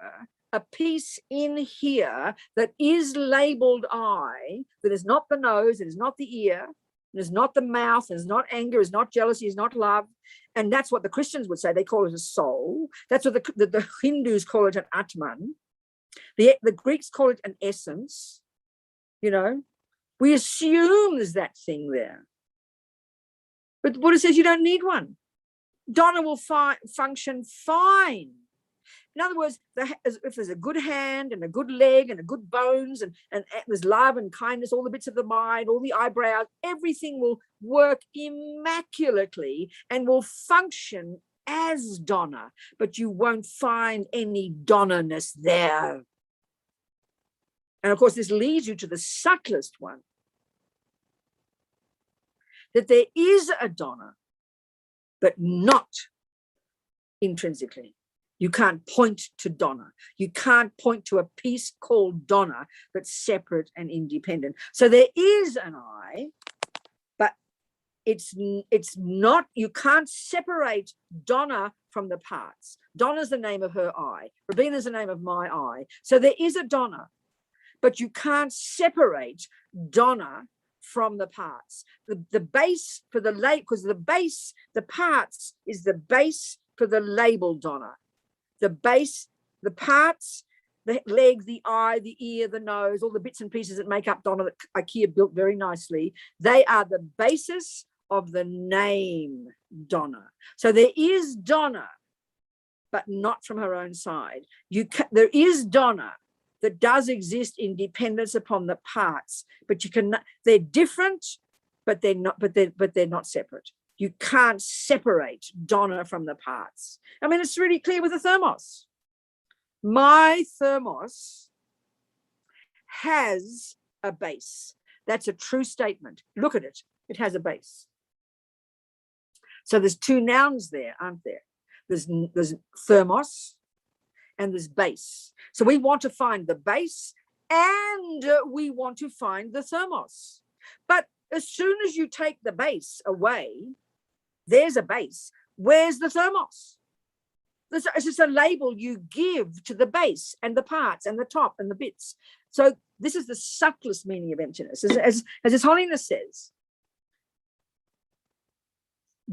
a piece in here that is labeled I, that is not the nose, it is not the ear, it is not the mouth, it is not anger, it is not jealousy, it is not love, and that's what the Christians would say. They call it a soul. That's what the Hindus call it an Atman. The Greeks call it an essence. You know, we assume there's that thing there. But the Buddha says you don't need one. Donna will function fine. in other words, if there's a good hand and a good leg and a good bones and there's love and kindness, all the bits of the mind, all the eyebrows, everything will work immaculately and will function as Donna, but you won't find any Donna-ness there. And of course, this leads you to the subtlest one, that there is a Donna, but not intrinsically. You can't point to Donna. You can't point to a piece called Donna that's separate and independent. So there is an I, but it's not, you can't separate Donna from the parts. Donna's the name of her I. Robina's the name of my I. So there is a Donna, but you can't separate Donna from the parts. The base for the because the parts is the base for the label Donna. The base, the parts, the leg, the eye, the ear, the nose, all the bits and pieces that make up Donna that IKEA built very nicely, they are the basis of the name Donna. So there is Donna, but not from her own side. There is Donna that does exist in dependence upon the parts, but they're different, but they're not separate. You can't separate Donna from the parts. I mean, it's really clear with the thermos. My thermos has a base. That's a true statement. Look at it. It has a base. So there's two nouns there, aren't there? There's thermos and there's base. So we want to find the base and we want to find the thermos. But as soon as you take the base away, there's a base. Where's the thermos? It's just a label you give to the base and the parts and the top and the bits. So this is the subtlest meaning of emptiness. As His Holiness says,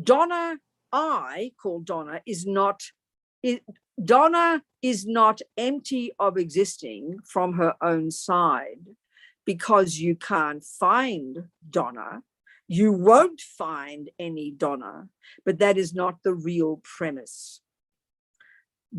Donna, I call Donna, Donna is not empty of existing from her own side, because you can't find Donna. You won't find any Donna, but that is not the real premise.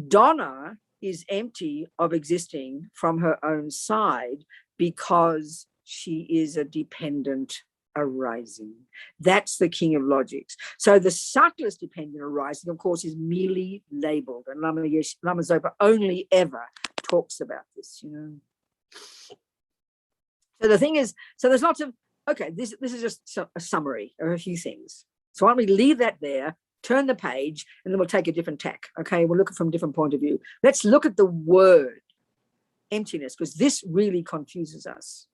Donna is empty of existing from her own side because she is a dependent arising. That's the king of logics. So the subtlest dependent arising, of course, is merely labeled. And Lama Zopa only ever talks about this, you know. So the thing is, so there's lots of, okay, this is just a summary of a few things. So why don't we leave that there, turn the page, and then we'll take a different tack. Okay, we'll look at it from a different point of view. Let's look at the word emptiness, because this really confuses us.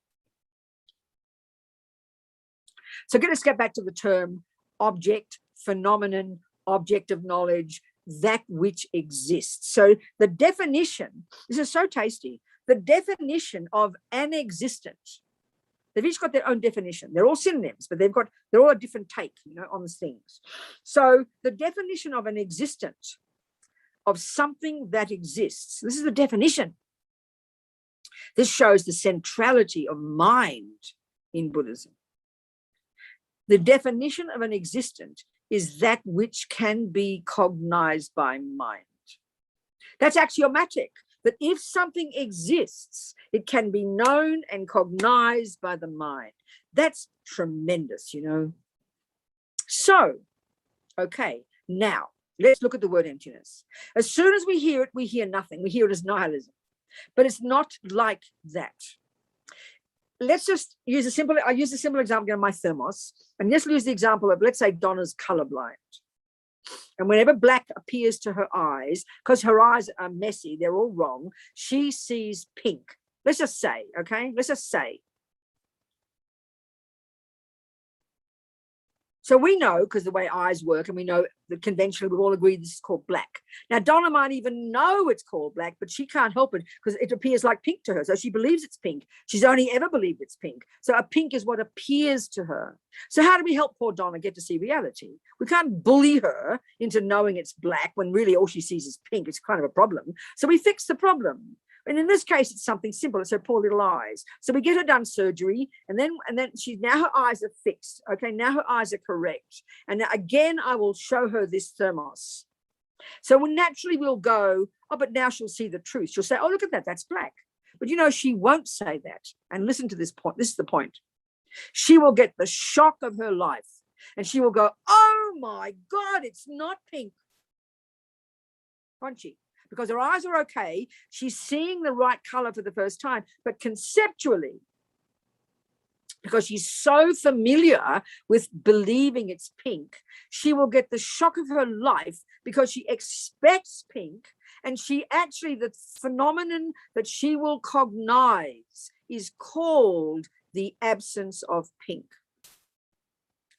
So let's get back to the term object, phenomenon, object of knowledge, that which exists. So the definition, this is so tasty, the definition of an existent. They've each got their own definition. They're all synonyms, but they're all a different take, you know, on these things. So the definition of an existent, of something that exists, this is the definition. This shows the centrality of mind in Buddhism. The definition of an existent is that which can be cognized by mind. That's axiomatic, that if something exists, it can be known and cognized by the mind. That's tremendous, you know. So, okay, now let's look at the word emptiness. As soon as we hear it, we hear nothing. We hear it as nihilism, but it's not like that. Let's just use I use a simple example of my thermos, and let's use the example of, let's say, Donna's colorblind. And whenever black appears to her eyes, because her eyes are messy, they're all wrong, she sees pink. Let's just say, okay? Let's just say. So we know, because the way eyes work, and we know that conventionally we've all agreed this is called black. Now, Donna might even know it's called black, but she can't help it because it appears like pink to her. So she believes it's pink. She's only ever believed it's pink. So a pink is what appears to her. So how do we help poor Donna get to see reality? We can't bully her into knowing it's black when really all she sees is pink. It's kind of a problem. So we fix the problem. And in this case, it's something simple. It's her poor little eyes. So we get her done surgery, and then now her eyes are fixed. Okay, now her eyes are correct. And now again, I will show her this thermos. So naturally we'll go, oh, but now she'll see the truth. She'll say, oh, look at that, that's black. But she won't say that. And listen to this point. This is the point. She will get the shock of her life. And she will go, oh my God, it's not pink. Won't she? Because her eyes are okay. She's seeing the right color for the first time. But conceptually, because she's so familiar with believing it's pink, she will get the shock of her life because she expects pink. And she actually, the phenomenon that she will cognize is called the absence of pink,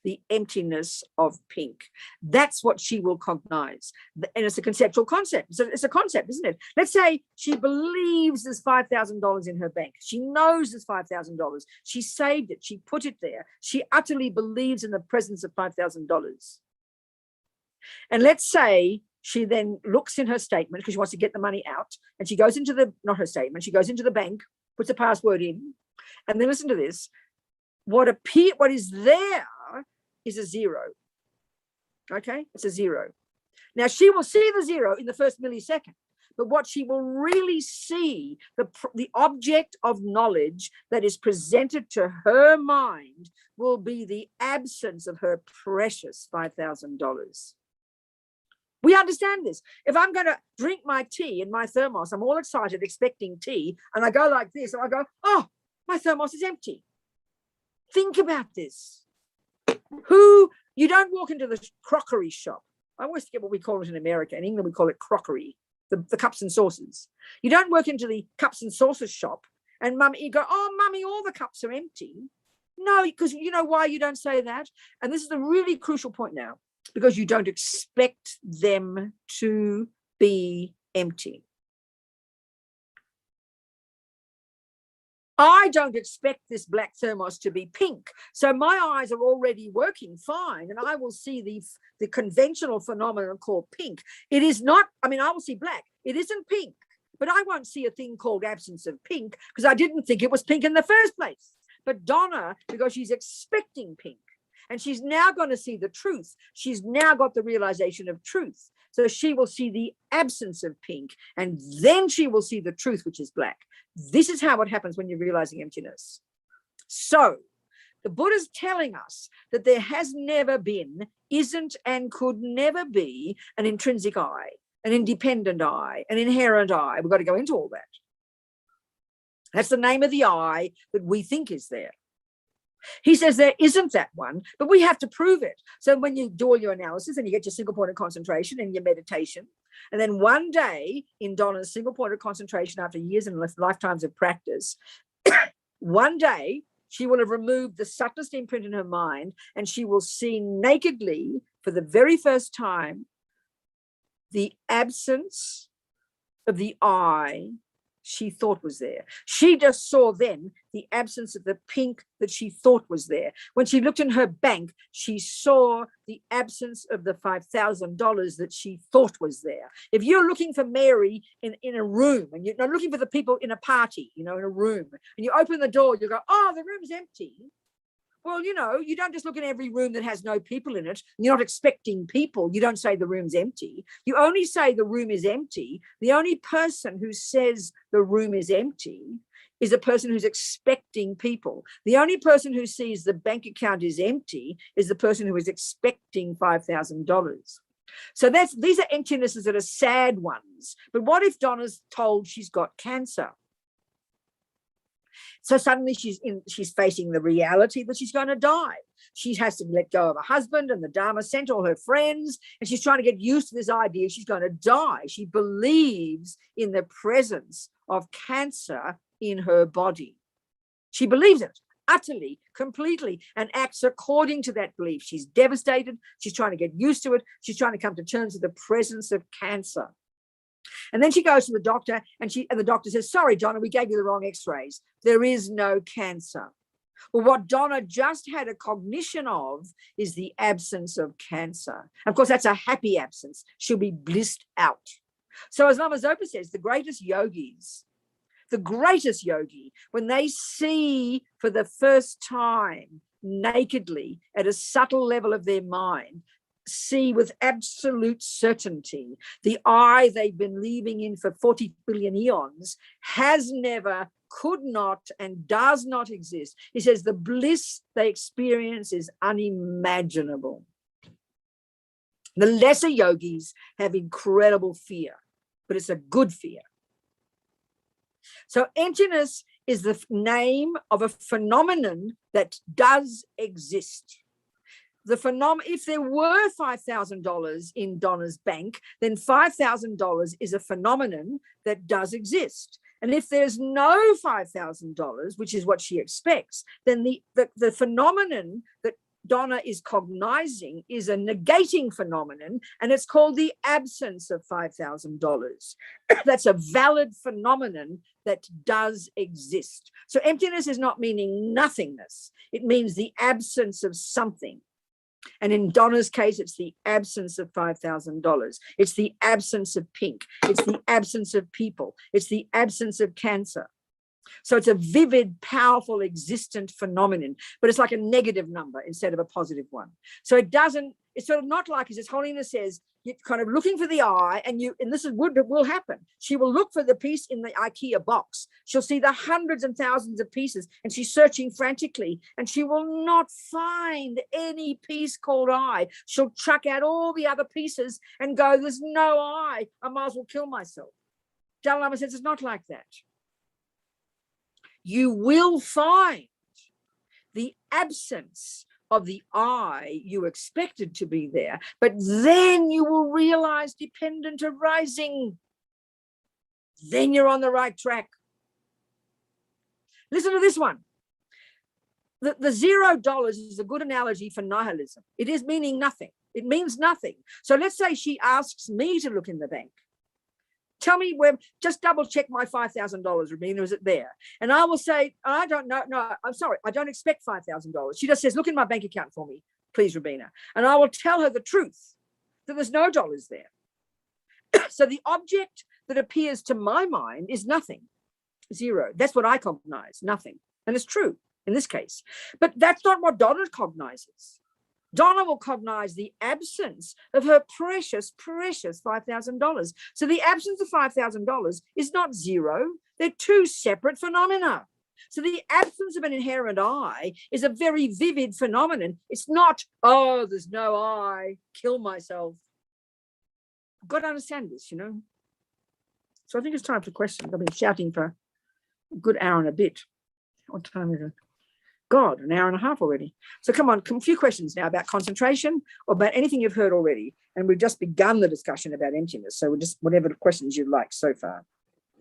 the emptiness of pink. That's what she will cognize. And it's a conceptual concept. So it's a concept, isn't it? Let's say she believes there's $5,000 in her bank. She knows there's $5,000. She saved it. She put it there. She utterly believes in the presence of $5,000. And let's say she then looks in her statement because she wants to get the money out. And she goes into not her statement, she goes into the bank, puts a password in. And then listen to this. What is there is a zero. Okay, it's a zero. Now she will see the zero in the first millisecond, but what she will really see, the object of knowledge that is presented to her mind will be the absence of her precious $5,000. We understand this. If I'm going to drink my tea in my thermos, I'm all excited, expecting tea, and I go like this, and I go, oh, my thermos is empty. Think about this. You don't walk into the crockery shop. I always forget what we call it in America. In England, we call it crockery, the cups and saucers. You don't walk into the cups and saucers shop and you go, oh, mummy, all the cups are empty. No, because you know why you don't say that? And this is a really crucial point now, because you don't expect them to be empty. I don't expect this black thermos to be pink. So my eyes are already working fine, and I will see the conventional phenomenon called pink. It is not, I will see black. It isn't pink, but I won't see a thing called absence of pink because I didn't think it was pink in the first place. But Donna, because she's expecting pink, and she's now going to see the truth. She's now got the realization of truth. So she will see the absence of pink, and then she will see the truth, which is black. This is how it happens when you're realizing emptiness. So the Buddha's telling us that there has never been, isn't, and could never be an intrinsic I, an independent I, an inherent I. We've got to go into all that. That's the name of the I that we think is there. He says there isn't that one, but we have to prove it. So when you do all your analysis and you get your single point of concentration and your meditation, and then one day in Donna's single point of concentration after years and lifetimes of practice, one day she will have removed the subtlest imprint in her mind, and she will see nakedly for the very first time the absence of the I she thought was there. She just saw then the absence of the pink that she thought was there. When she looked in her bank, she saw the absence of the $5,000 that she thought was there. If you're looking for Mary in a room, and you're not looking for the people in a party, in a room, and you open the door, you go, oh, the room's empty. Well, you don't just look in every room that has no people in it. You're not expecting people. You don't say the room's empty. You only say the room is empty. The only person who says the room is empty is a person who's expecting people. The only person who sees the bank account is empty is the person who is expecting $5,000. So these are emptinesses that are sad ones. But what if Donna's told she's got cancer? So suddenly she's facing the reality that she's going to die. She has to let go of her husband, and the Dharma sent all her friends, and she's trying to get used to this idea she's going to die. She believes in the presence of cancer in her body. She believes it utterly, completely, and acts according to that belief. She's devastated. She's trying to get used to it. She's trying to come to terms with the presence of cancer. And then she goes to the doctor, and the doctor says, sorry, Donna, we gave you the wrong x-rays. There is no cancer. Well, what Donna just had a cognition of is the absence of cancer. Of course, that's a happy absence. She'll be blissed out. So as Lama Zopa says, the greatest yogi, when they see for the first time nakedly at a subtle level of their mind see with absolute certainty. The I they've been believing in for 40 billion eons has never, could not, and does not exist. He says the bliss they experience is unimaginable. The lesser yogis have incredible fear, but it's a good fear. So emptiness is the name of a phenomenon that does exist. If there were $5,000 in Donna's bank, then $5,000 is a phenomenon that does exist. And if there's no $5,000, which is what she expects, then the phenomenon that Donna is cognizing is a negating phenomenon, and it's called the absence of $5,000. That's a valid phenomenon that does exist. So emptiness is not meaning nothingness. It means the absence of something. And in Donna's case, it's the absence of $5,000. It's the absence of pink. It's the absence of people. It's the absence of cancer. So it's a vivid, powerful, existent phenomenon, but it's like a negative number instead of a positive one. So it's sort of not like, as His Holiness says, you're kind of looking for the eye, and this is what will happen. She will look for the piece in the IKEA box. She'll see the hundreds and thousands of pieces, and she's searching frantically, and she will not find any piece called I. She'll chuck out all the other pieces and go, there's no I might as well kill myself. Dalai Lama says it's not like that. You will find the absence of the I you expected to be there, but then you will realize dependent arising. Then you're on the right track. Listen to this one. The $0 is a good analogy for nihilism. It is meaning nothing. It means nothing. So let's say she asks me to look in the bank. Tell me where, just double check my $5,000, Robina, is it there? And I will say, I don't know. No, I'm sorry. I don't expect $5,000. She just says, look in my bank account for me, please, Robina. And I will tell her the truth, that there's no dollars there. So the object that appears to my mind is nothing, zero. That's what I cognize, nothing. And it's true in this case. But that's not what Donna cognizes. Donna will cognize the absence of her precious, precious $5,000. So the absence of $5,000 is not zero. They're two separate phenomena. So the absence of an inherent I is a very vivid phenomenon. It's not, oh, there's no I, kill myself. I've got to understand this, So I think it's time for questions. I've been shouting for a good hour and a bit. What time is it? God, an hour and a half already. So come on, a few questions now about concentration or about anything you've heard already. And we've just begun the discussion about emptiness. So we're just whatever the questions you like so far.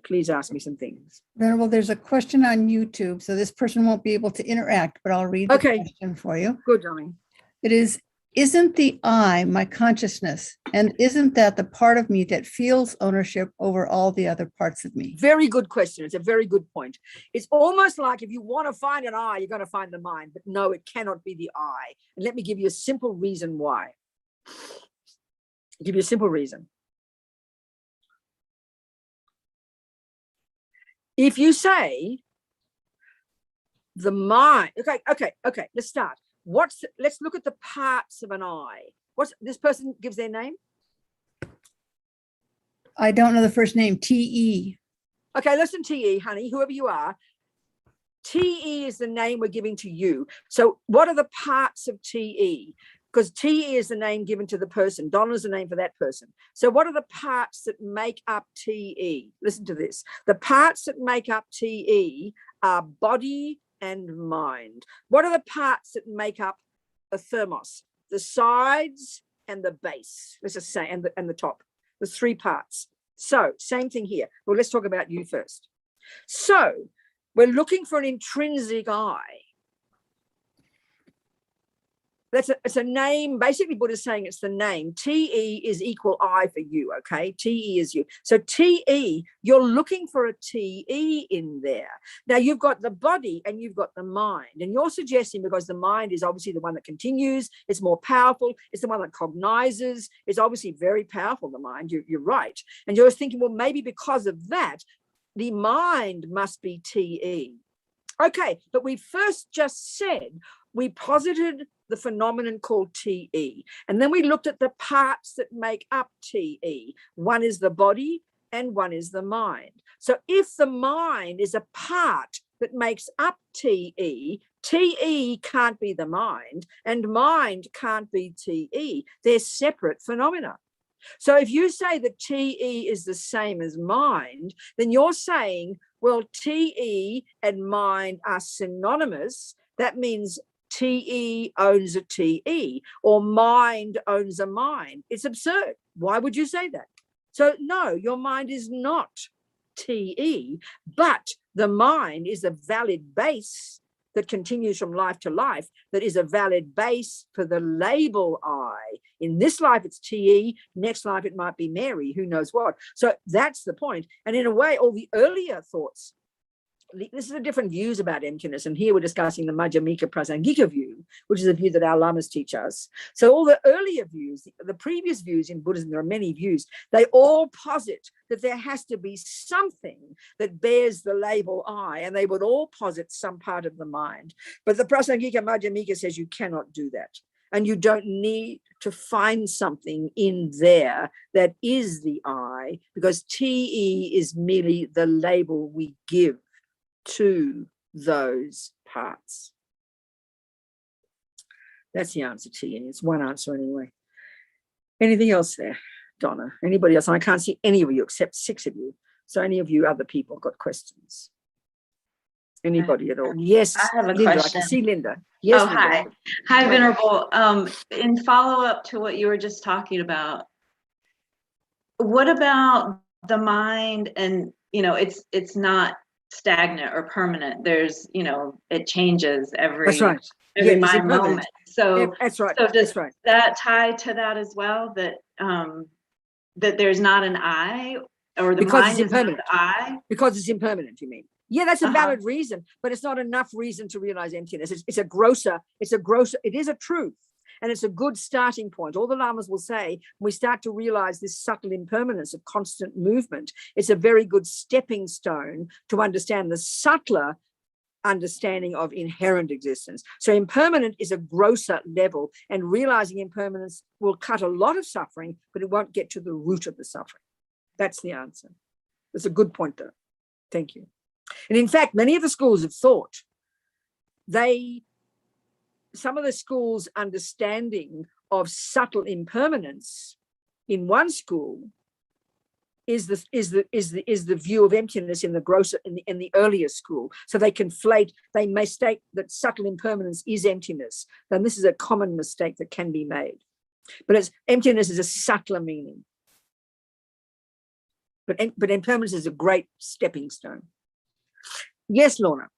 Please ask me some things. Venerable, there's a question on YouTube. So this person won't be able to interact, but I'll read the question for you. Good, darling. It is, isn't the I my consciousness? And isn't that the part of me that feels ownership over all the other parts of me? Very good question. It's a very good point. It's almost like if you want to find an I, you're going to find the mind. But no, it cannot be the I. And let me give you a simple reason why. I'll give you a simple reason. If you say the mind, okay, let's start. Let's look at the parts of an I. This person gives their name? I don't know the first name, T.E. Okay, listen, T.E., honey, whoever you are. T.E. is the name we're giving to you. So what are the parts of T.E.? Because T.E. is the name given to the person. Donna's the name for that person. So what are the parts that make up T.E.? Listen to this. The parts that make up T.E. are body and mind. What are the parts that make up a thermos? The sides and the base, let's just say, and the top, the three parts. So same thing here. Well, let's talk about you first. So we're looking for an intrinsic I. It's a name. Basically, Buddha's saying it's the name. T.E. is equal I for you, okay? T.E. is you. So T.E., you're looking for a T.E. in there. Now, you've got the body and you've got the mind. And you're suggesting, because the mind is obviously the one that continues, it's more powerful, it's the one that cognizes, it's obviously very powerful, the mind, you're right. And you're thinking, well, maybe because of that, the mind must be T.E. Okay, but we first just said, we posited the phenomenon called TE. And then we looked at the parts that make up TE. One is the body and one is the mind. So if the mind is a part that makes up TE, TE can't be the mind and mind can't be TE. They're separate phenomena. So if you say that TE is the same as mind, then you're saying, well, TE and mind are synonymous. That means TE owns a TE or mind owns a mind. It's absurd. Why would you say that? So no, your mind is not TE, but the mind is a valid base that continues from life to life, that is a valid base for the label I. In this life, it's TE. Next life, it might be Mary, who knows what. So that's the point. And in a way, all the earlier thoughts, this is the different views about emptiness. And here we're discussing the Madhyamika Prasangika view, which is a view that our lamas teach us. So all the earlier views, the previous views in Buddhism, there are many views, they all posit that there has to be something that bears the label I, and they would all posit some part of the mind. But the Prasangika Madhyamika says you cannot do that. And you don't need to find something in there that is the I, because TE is merely the label we give to those parts. That's the answer, TE. It's one answer anyway. Anything else there, Donna? Anybody else? I can't see any of you except 6 of you. So any of you other people got questions? Anybody at all? Yes, I have a Linda. question. I can see Linda. Yes. Oh, Linda. hi. Hi, Venerable. In follow-up to what you were just talking about, what about the mind? And, you know, it's not stagnant or permanent. There's, you know, it changes every That's right. every Yeah, it's mind impermanent. moment. So That's right. So does That's right. that tie to that as well? That that there's not an I, or the Because mind it's is not impermanent. the I? Because it's impermanent, you mean? Yeah, that's a valid reason, but it's not enough reason to realize emptiness. It is a truth, and it's a good starting point. All the lamas will say, when we start to realize this subtle impermanence of constant movement, it's a very good stepping stone to understand the subtler understanding of inherent existence. So impermanent is a grosser level, and realizing impermanence will cut a lot of suffering, but it won't get to the root of the suffering. That's the answer. That's a good point, though. Thank you. And in fact, many of the schools of thought, some of the schools' understanding of subtle impermanence in one school is the view of emptiness in the grosser, in the earlier school. So they mistake that subtle impermanence is emptiness. Then this is a common mistake that can be made. But emptiness is a subtler meaning. But impermanence is a great stepping stone. Yes, Lorna.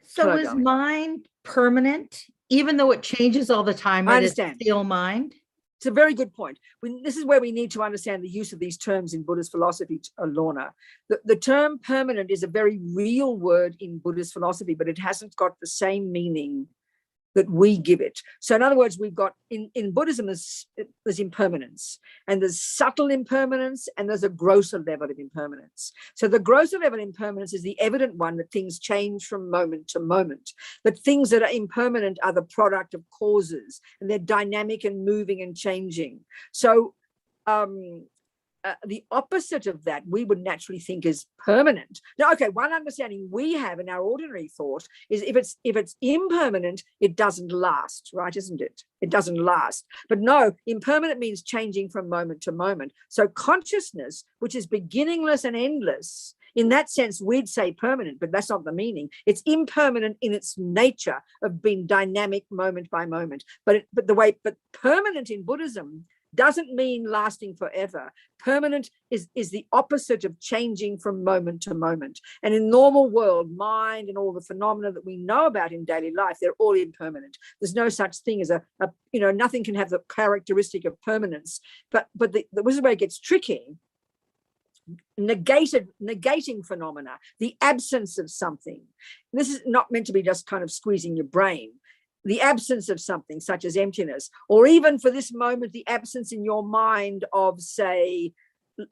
So Hello, is darling. mind permanent, even though it changes all the time? I It is understand. still mind. It's a very good point. This is where we need to understand the use of these terms in Buddhist philosophy, Lorna. The term permanent is a very real word in Buddhist philosophy, but it hasn't got the same meaning that we give it. So in other words, we've got in Buddhism, there's impermanence, and there's subtle impermanence, and there's a grosser level of impermanence. So the grosser level of impermanence is the evident one, that things change from moment to moment, that things that are impermanent are the product of causes, and they're dynamic and moving and changing. So the opposite of that we would naturally think is permanent. Now, okay, one understanding we have in our ordinary thought is if it's impermanent, it doesn't last, right? Isn't it? It doesn't last. But no, impermanent means changing from moment to moment. So consciousness, which is beginningless and endless, in that sense, we'd say permanent, but that's not the meaning. It's impermanent in its nature of being dynamic moment by moment. But permanent in Buddhism doesn't mean lasting forever. Permanent is the opposite of changing from moment to moment. And in normal world, mind and all the phenomena that we know about in daily life, they're all impermanent. There's no such thing as nothing can have the characteristic of permanence. But this is where it gets tricky. Negating phenomena, the absence of something. This is not meant to be just kind of squeezing your brain. The absence of something such as emptiness, or even for this moment, the absence in your mind of, say,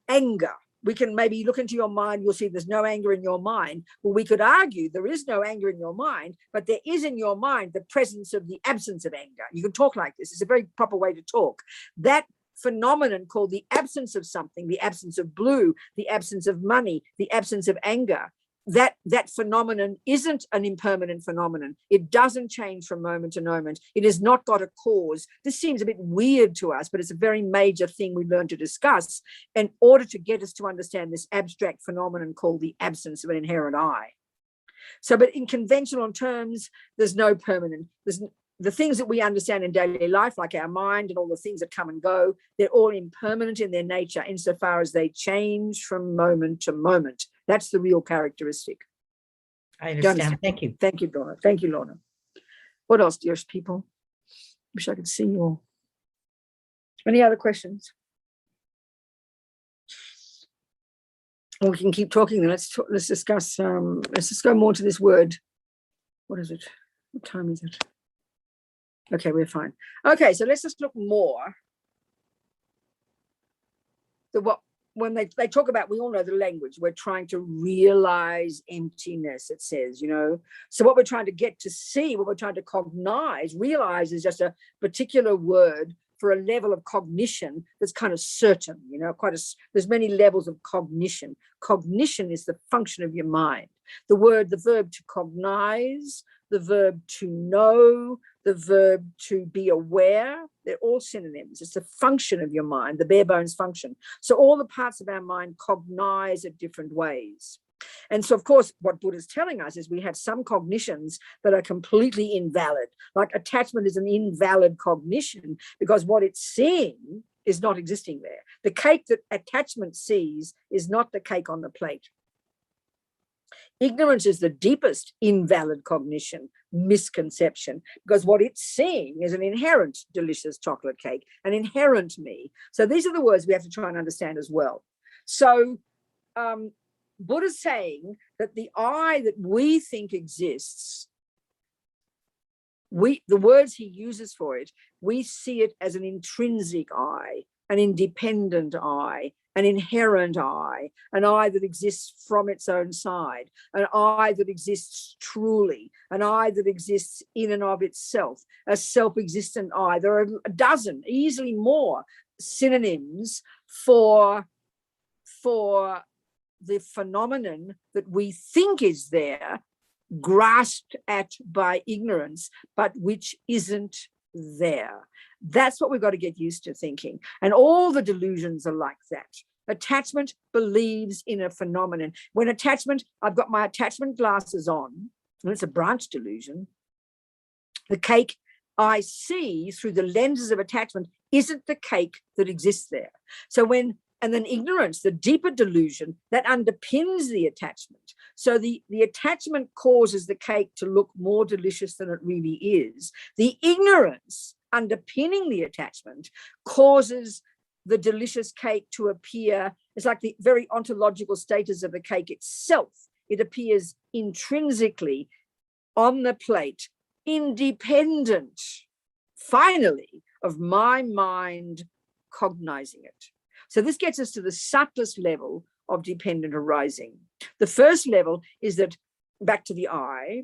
anger, we can maybe look into your mind, you'll see there's no anger in your mind. Well, we could argue there is no anger in your mind, but there is in your mind the presence of the absence of anger. You can talk like this. It's a very proper way to talk. That phenomenon called the absence of something, the absence of blue, the absence of money, the absence of anger, that phenomenon isn't an impermanent phenomenon. It doesn't change from moment to moment. It has not got a cause. This seems a bit weird to us, but it's a very major thing we learn to discuss in order to get us to understand this abstract phenomenon called the absence of an inherent I. So, but in conventional terms, there's no permanent. The things that we understand in daily life, like our mind and all the things that come and go, they're all impermanent in their nature insofar as they change from moment to moment. That's the real characteristic. I understand. Thank you. Thank you, Donna. Thank you, Lorna. What else, dearest people? Wish I could see you all. Any other questions? Or we can keep talking. Let's discuss. Let's just go more to this word. What is it? What time is it? Okay, we're fine. Okay, so let's just look more. When they talk about, we all know the language, we're trying to realize emptiness, it says, So what we're trying to get to see, what we're trying to cognize, realize is just a particular word for a level of cognition that's kind of certain, there's many levels of cognition. Cognition is the function of your mind. The verb to cognize, the verb to know, the verb to be aware, they're all synonyms. It's the function of your mind, the bare bones function. So all the parts of our mind cognize in different ways. And so, of course, what Buddha is telling us is we have some cognitions that are completely invalid. Like attachment is an invalid cognition because what it's seeing is not existing there. The cake that attachment sees is not the cake on the plate. Ignorance is the deepest invalid cognition, misconception, because what it's seeing is an inherent delicious chocolate cake, an inherent me. So these are the words we have to try and understand as well. So Buddha's saying that the I that we think exists, the words he uses for it, we see it as an intrinsic I, an independent I, an inherent I, an I that exists from its own side, an I that exists truly, an I that exists in and of itself, a self-existent I. There are a dozen, easily more, synonyms for the phenomenon that we think is there, grasped at by ignorance, but which isn't there. That's what we've got to get used to thinking. And all the delusions are like that. Attachment believes in a phenomenon. When I've got my attachment glasses on, and it's a branch delusion, the cake I see through the lenses of attachment isn't the cake that exists there. And then ignorance, the deeper delusion that underpins the attachment. So the attachment causes the cake to look more delicious than it really is. The ignorance underpinning the attachment causes the delicious cake to appear, it's like the very ontological status of the cake itself. It appears intrinsically on the plate, independent, finally, of my mind cognizing it. So this gets us to the subtlest level of dependent arising. The first level is that, back to the I,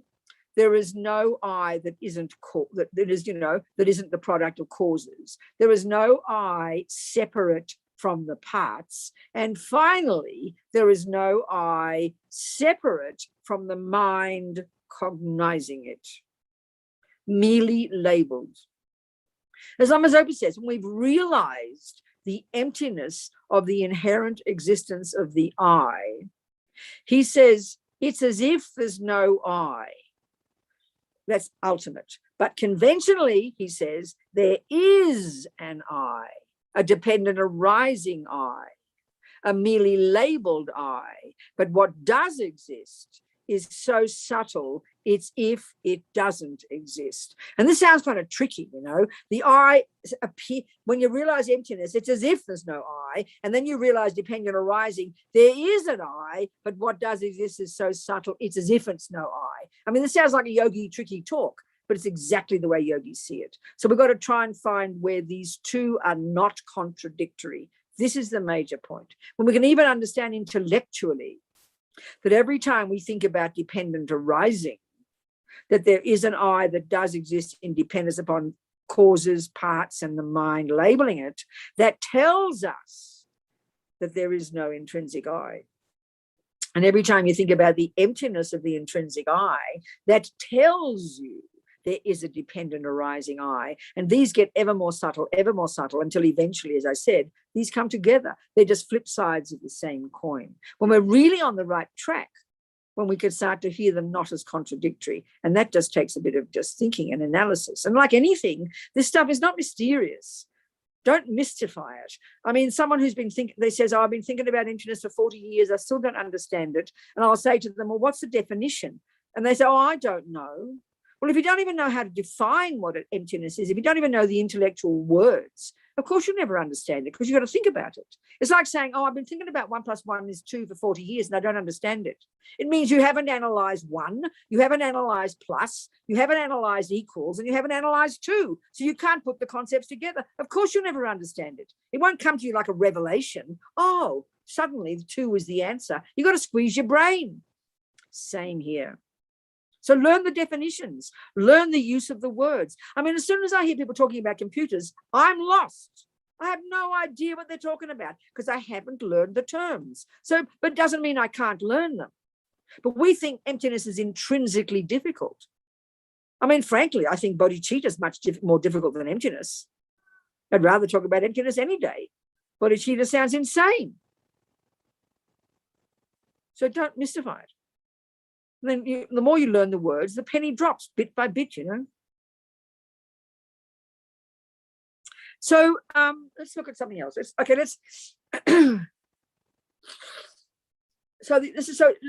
there is no I that isn't that isn't the product of causes. There is no I separate from the parts. And finally, there is no I separate from the mind cognizing it, merely labeled. As Lama Zopa says, when we've realized the emptiness of the inherent existence of the I, he says, it's as if there's no I. That's ultimate. But conventionally, he says, there is an I, a dependent arising I, a merely labeled I. But what does exist is so subtle, it's if it doesn't exist. And this sounds kind of tricky, The I appear, when you realize emptiness, it's as if there's no I, and then you realize dependent arising, there is an I, but what does exist is so subtle, it's as if it's no I. I mean, this sounds like a yogi tricky talk, but it's exactly the way yogis see it. So we've got to try and find where these two are not contradictory. This is the major point. When we can even understand intellectually that every time we think about dependent arising, that there is an I that does exist in dependence upon causes, parts, and the mind labeling it, that tells us that there is no intrinsic I. And every time you think about the emptiness of the intrinsic I, that tells you there is a dependent arising I. And these get ever more subtle, until eventually, as I said, these come together. They're just flip sides of the same coin. When we're really on the right track, when we can start to hear them not as contradictory. And that just takes a bit of just thinking and analysis. And like anything, this stuff is not mysterious. Don't mystify it. I mean, someone who's been thinking, they says, oh, I've been thinking about emptiness for 40 years. I still don't understand it. And I'll say to them, well, what's the definition? And they say, oh, I don't know. Well, if you don't even know how to define what emptiness is, if you don't even know the intellectual words, of course you'll never understand it, because you've got to think about it. It's like saying, oh, I've been thinking about 1 + 1 is 2 for 40 years and I don't understand it. It means you haven't analysed 1, you haven't analysed plus, you haven't analysed equals, and you haven't analysed 2. So you can't put the concepts together. Of course you'll never understand it. It won't come to you like a revelation. Oh, suddenly the 2 is the answer. You've got to squeeze your brain. Same here. So learn the definitions, learn the use of the words. I mean, as soon as I hear people talking about computers, I'm lost. I have no idea what they're talking about because I haven't learned the terms. So, but it doesn't mean I can't learn them. But we think emptiness is intrinsically difficult. I mean, frankly, I think bodhicitta is much more difficult than emptiness. I'd rather talk about emptiness any day. Bodhicitta sounds insane. So don't mystify it. Then the more you learn the words, the penny drops bit by bit, you know. So let's look at something else. Let's let's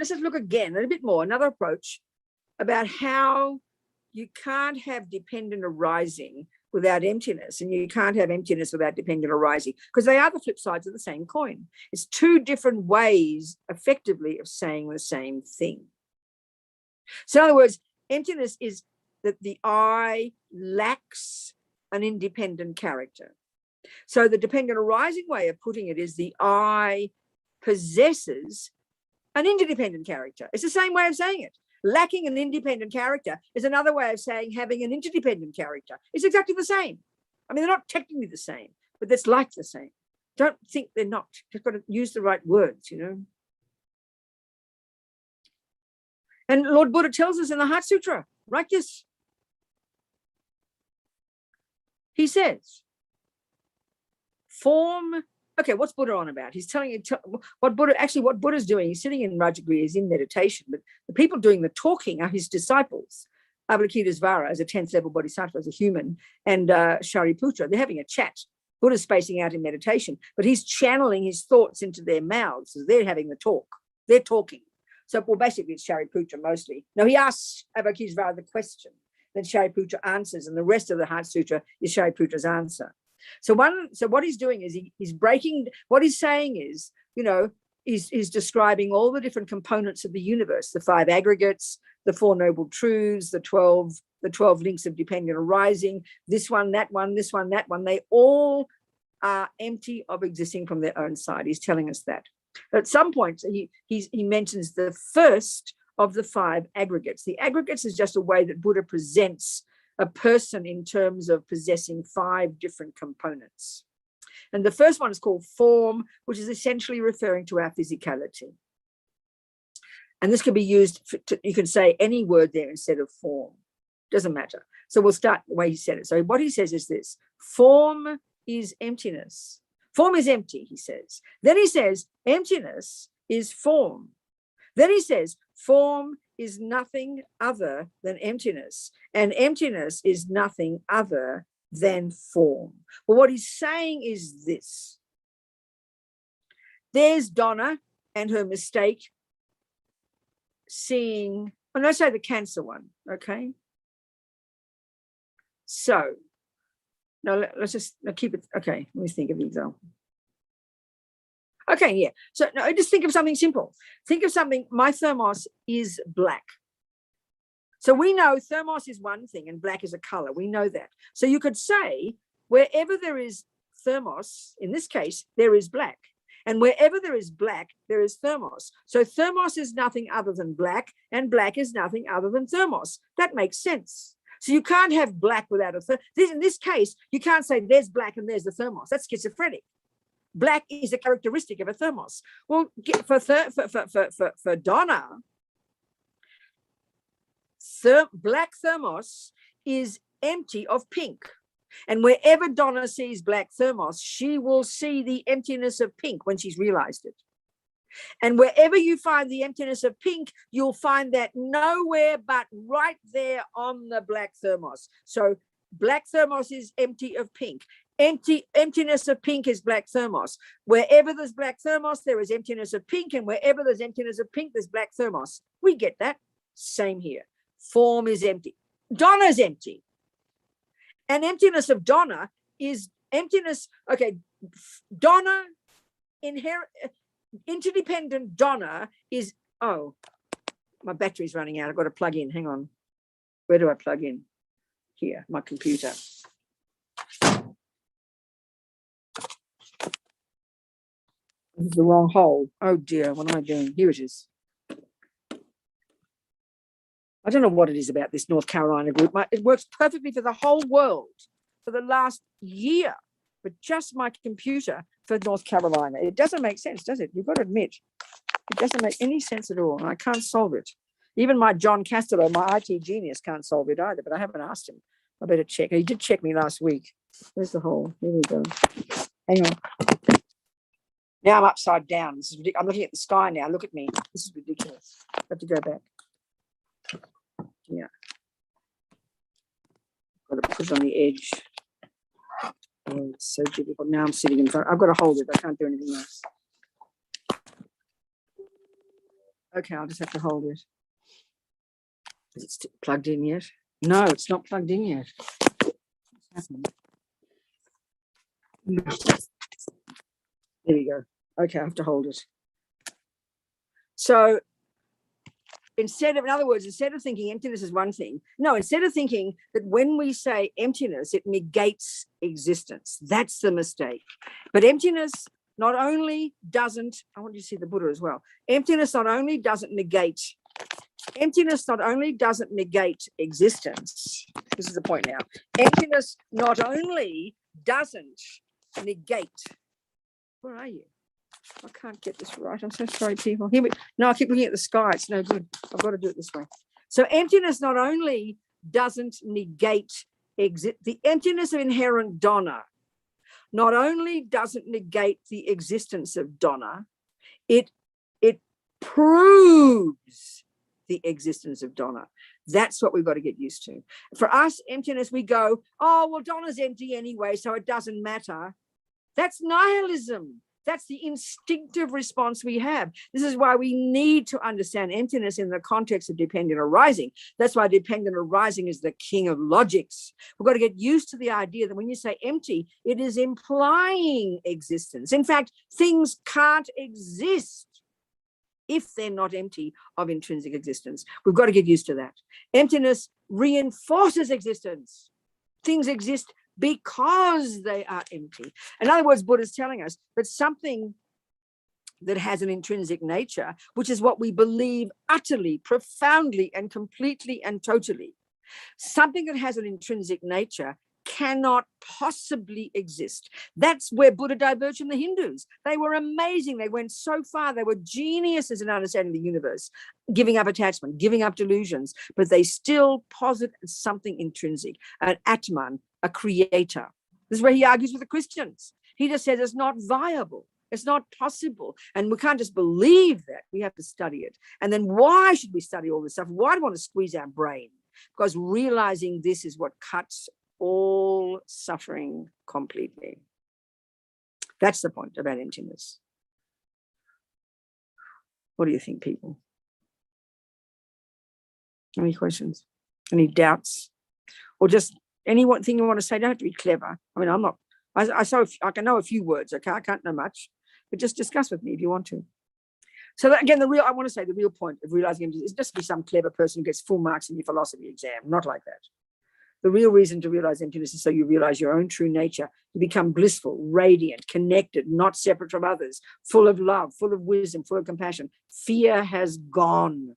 just look again a bit more, another approach about how you can't have dependent arising without emptiness, and you can't have emptiness without dependent arising, because they are the flip sides of the same coin. It's two different ways, effectively, of saying the same thing. So in other words, emptiness is that the I lacks an independent character. So the dependent arising way of putting it is the I possesses an interdependent character. It's the same way of saying it. Lacking an independent character is another way of saying having an interdependent character. It's exactly the same. I mean, they're not technically the same, but it's like the same. Don't think they're not. You've got to use the right words, you know. And Lord Buddha tells us in the Heart Sutra, like this. He says, form, okay, what's Buddha on about? He's telling you what Buddha's doing. He's sitting in Rajagriha, he's in meditation, but the people doing the talking are his disciples. Avalokitesvara as a 10th level bodhisattva, as a human, and Shariputra, they're having a chat. Buddha's spacing out in meditation, but he's channeling his thoughts into their mouths. So they're having the talk. They're talking. So, well, basically it's Shariputra mostly. Now he asks Avalokitesvara the question, then Shariputra answers, and the rest of the Heart Sutra is Shariputra's answer. So what he's doing is he's breaking, what he's saying is, you know, he's describing all the different components of the universe, the 5 aggregates, the 4 noble truths, the 12 links of dependent arising, this one, that one, this one, that one. They all are empty of existing from their own side. He's telling us that. At some point, he mentions the first of the 5 aggregates. The aggregates is just a way that Buddha presents a person in terms of possessing 5 different components. And the first one is called form, which is essentially referring to our physicality. And this can be used, you can say any word there instead of form. Doesn't matter. So we'll start the way he said it. So what he says is this: form is emptiness. Form is empty, he says. Then he says, emptiness is form. Then he says, form is nothing other than emptiness, and emptiness is nothing other than form. Well, what he's saying is this. There's Donna and her mistake seeing, well, let's say the cancer one, okay? So, now let's just keep it, okay, let me think of the example. Okay, yeah. So no, just think of something simple. Think of something, my thermos is black. So we know thermos is one thing and black is a color. We know that. So you could say wherever there is thermos, in this case, there is black. And wherever there is black, there is thermos. So thermos is nothing other than black, and black is nothing other than thermos. That makes sense. So you can't have black without a thermos. In this case, you can't say there's black and there's the thermos. That's schizophrenic. Black is a characteristic of a thermos. Well, for Donna, black thermos is empty of pink. And wherever Donna sees black thermos, she will see the emptiness of pink when she's realized it. And wherever you find the emptiness of pink, you'll find that nowhere but right there on the black thermos. So black thermos is empty of pink. Emptiness of pink is black thermos. Wherever there's black thermos, there is emptiness of pink. And wherever there's emptiness of pink, there's black thermos. We get that. Same here. Form is empty. Donna's empty. And emptiness of Donna is emptiness. Okay, Donna, interdependent Donna is, oh, my battery's running out. I've got to plug in. Hang on. Where do I plug in? Here, my computer. This is the wrong hole. Oh dear, what am I doing? Here it is. I don't know what it is about this North Carolina group. It works perfectly for the whole world for the last year, but just my computer for North Carolina. It doesn't make sense, does it? You've got to admit, it doesn't make any sense at all, and I can't solve it. Even my John Castello, my IT genius, can't solve it either, but I haven't asked him. I better check. He did check me last week. Where's the hole? Here we go. Hang on. Now I'm upside down. This is ridiculous. I'm looking at the sky now. Look at me. This is ridiculous. I have to go back. Yeah. Got to put it on the edge. Oh, it's so difficult. Now I'm sitting in front. I've got to hold it. I can't do anything else. Okay, I'll just have to hold it. Is it plugged in yet? No, it's not plugged in yet. What's happening? There we go. Okay, I have to hold it. So in other words, instead of thinking emptiness is one thing, no, instead of thinking that when we say emptiness, it negates existence. That's the mistake. But emptiness not only doesn't, I want you to see the Buddha as well. Emptiness not only doesn't negate existence. This is the point now. Emptiness not only doesn't negate. Where are you? I can't get this right. I'm so sorry, people. No, I keep looking at the sky. It's no good. I've got to do it this way. So emptiness not only doesn't negate the emptiness of inherent Donna, not only doesn't negate the existence of Donna, it proves the existence of Donna. That's what we've got to get used to. For us, emptiness, we go, oh, well, Donna's empty anyway, so it doesn't matter. That's nihilism. That's the instinctive response we have. This is why we need to understand emptiness in the context of dependent arising. That's why dependent arising is the king of logics. We've got to get used to the idea that when you say empty, it is implying existence. In fact, things can't exist if they're not empty of intrinsic existence. We've got to get used to that. Emptiness reinforces existence. Things exist because they are empty. In other words, Buddha is telling us that something that has an intrinsic nature, which is what we believe utterly, profoundly, and completely and totally, something that has an intrinsic nature cannot possibly exist. That's where Buddha diverged from the Hindus. They were amazing. They went so far. They were geniuses in understanding the universe, giving up attachment, giving up delusions, but they still posit something intrinsic, an Atman, a creator. This is where he argues with the Christians. He just says it's not viable. It's not possible. And we can't just believe that. We have to study it. And then why should we study all this stuff? Why do we want to squeeze our brain? Because realizing this is what cuts all suffering completely. That's the point about emptiness. What do you think, people? Any questions? Any doubts? Or just any one thing you want to say? Don't have to be clever. I mean, I'm not, I can know a few words, okay? I can't know much, but just discuss with me if you want to. So that, again, I want to say the real point of realizing emptiness is just to be some clever person who gets full marks in your philosophy exam, not like that. The real reason to realize emptiness is so you realize your own true nature. You become blissful, radiant, connected, not separate from others, full of love, full of wisdom, full of compassion. Fear has gone.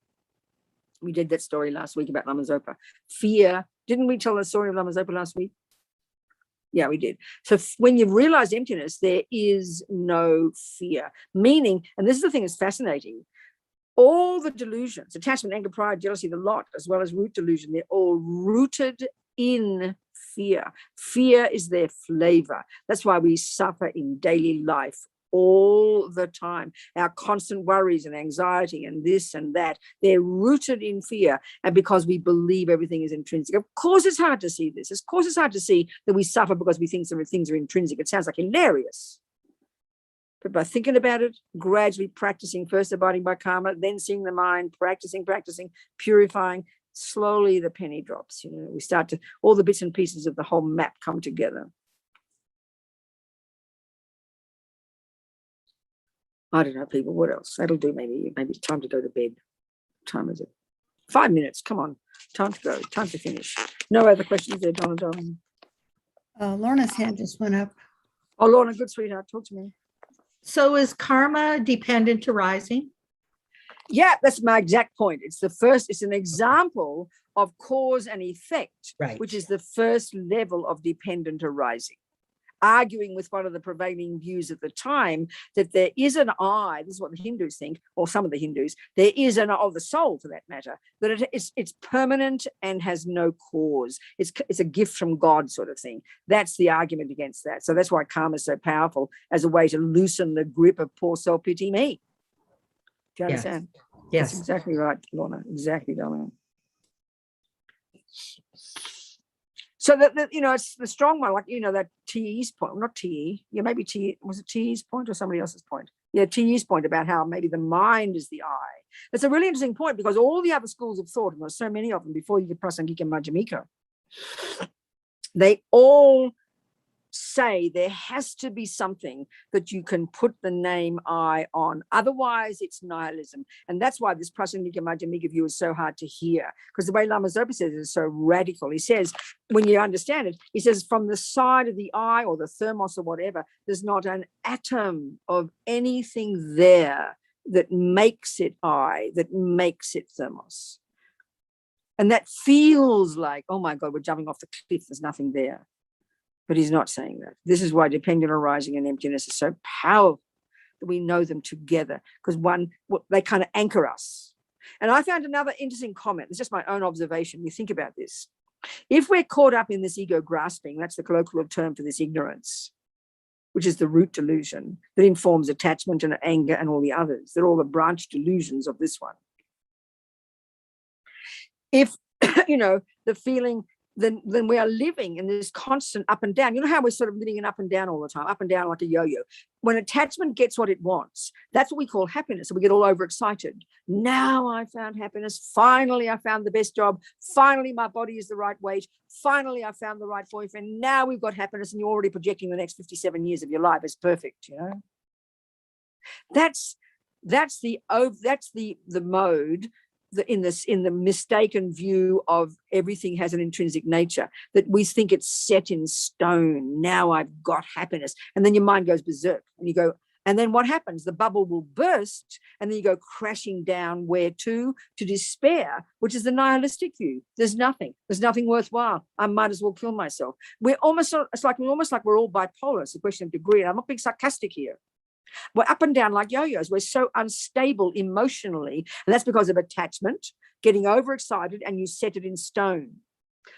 We did that story last week about Lama Zopa. Fear, didn't we tell the story of Lama Zopa last week? Yeah, we did. So when you realize emptiness, there is no fear. Meaning, and this is the thing that's fascinating, all the delusions, attachment, anger, pride, jealousy, the lot, as well as root delusion, they're all rooted in fear. Fear is their flavor. That's why we suffer in daily life all the time. Our constant worries and anxiety and this and that, they're rooted in fear. And because we believe everything is intrinsic. Of course, it's hard to see this. Of course, it's hard to see that we suffer because we think some things are intrinsic. It sounds like hilarious. But by thinking about it, gradually practicing, first abiding by karma, then seeing the mind, practicing, purifying, slowly the penny drops. You know, we start to, all the bits and pieces of the whole map come together. I don't know, people, what else? That'll do, maybe it's time to go to bed. What time is it? 5 minutes, come on. Time to go, time to finish. No other questions there, Donna, darling? Lorna's hand just went up. Oh, Lorna, good sweetheart, talk to me. So is karma dependent arising? Yeah, that's my exact point. It's an example of cause and effect, Right. which is the first level of dependent arising. Arguing with one of the prevailing views at the time that there is an I, this is what the Hindus think, or some of the Hindus, there is an of the soul for that matter, that it's permanent and has no cause. It's a gift from God sort of thing. That's the argument against that. So that's why karma is so powerful as a way to loosen the grip of poor self-pity me. Do you understand? Yes. That's exactly right, Lorna. Exactly, darling. So that it's the strong one, like that TE's point, not TE, yeah, maybe TE, was it TE's point or somebody else's point? Yeah, TE's point about how maybe the mind is the I. That's a really interesting point because all the other schools of thought, and there's so many of them before you get Prasangika Madhyamika, they all say there has to be something that you can put the name I on. Otherwise, it's nihilism. And that's why this Prasangika Madhyamika view is so hard to hear, because the way Lama Zopa says it is so radical. He says, when you understand it, he says, from the side of the I or the thermos or whatever, there's not an atom of anything there that makes it I, that makes it thermos. And that feels like, oh my God, we're jumping off the cliff, there's nothing there. But he's not saying that. This is why dependent arising and emptiness is so powerful, that we know them together, because they kind of anchor us. And I found another interesting comment. It's just my own observation. You think about this. If we're caught up in this ego grasping, that's the colloquial term for this ignorance, which is the root delusion that informs attachment and anger and all the others. They're all the branch delusions of this one. If, the feeling, then we are living in this constant up and down. You know how we're sort of living in up and down all the time, up and down like a yo-yo. When attachment gets what it wants, that's what we call happiness. So we get all overexcited. Now I found happiness. Finally, I found the best job. Finally, my body is the right weight. Finally, I found the right boyfriend. Now we've got happiness, and you're already projecting the next 57 years of your life as perfect. That's the mode. In the mistaken view of everything has an intrinsic nature, that we think it's set in stone. Now I've got happiness. And then your mind goes berserk and you go, and then what happens? The bubble will burst and then you go crashing down where to despair, which is the nihilistic view. There's nothing worthwhile. I might as well kill myself. It's almost like we're all bipolar. It's a question of degree. And I'm not being sarcastic here. We're up and down like yo-yos. We're so unstable emotionally. And that's because of attachment, getting overexcited, and you set it in stone.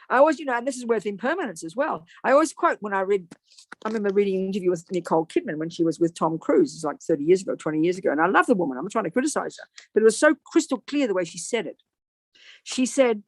I always, and this is worth impermanence as well. I always quote when I remember reading an interview with Nicole Kidman when she was with Tom Cruise. It's like 30 years ago, 20 years ago. And I love the woman. I'm not trying to criticize her. But it was so crystal clear the way she said it. She said,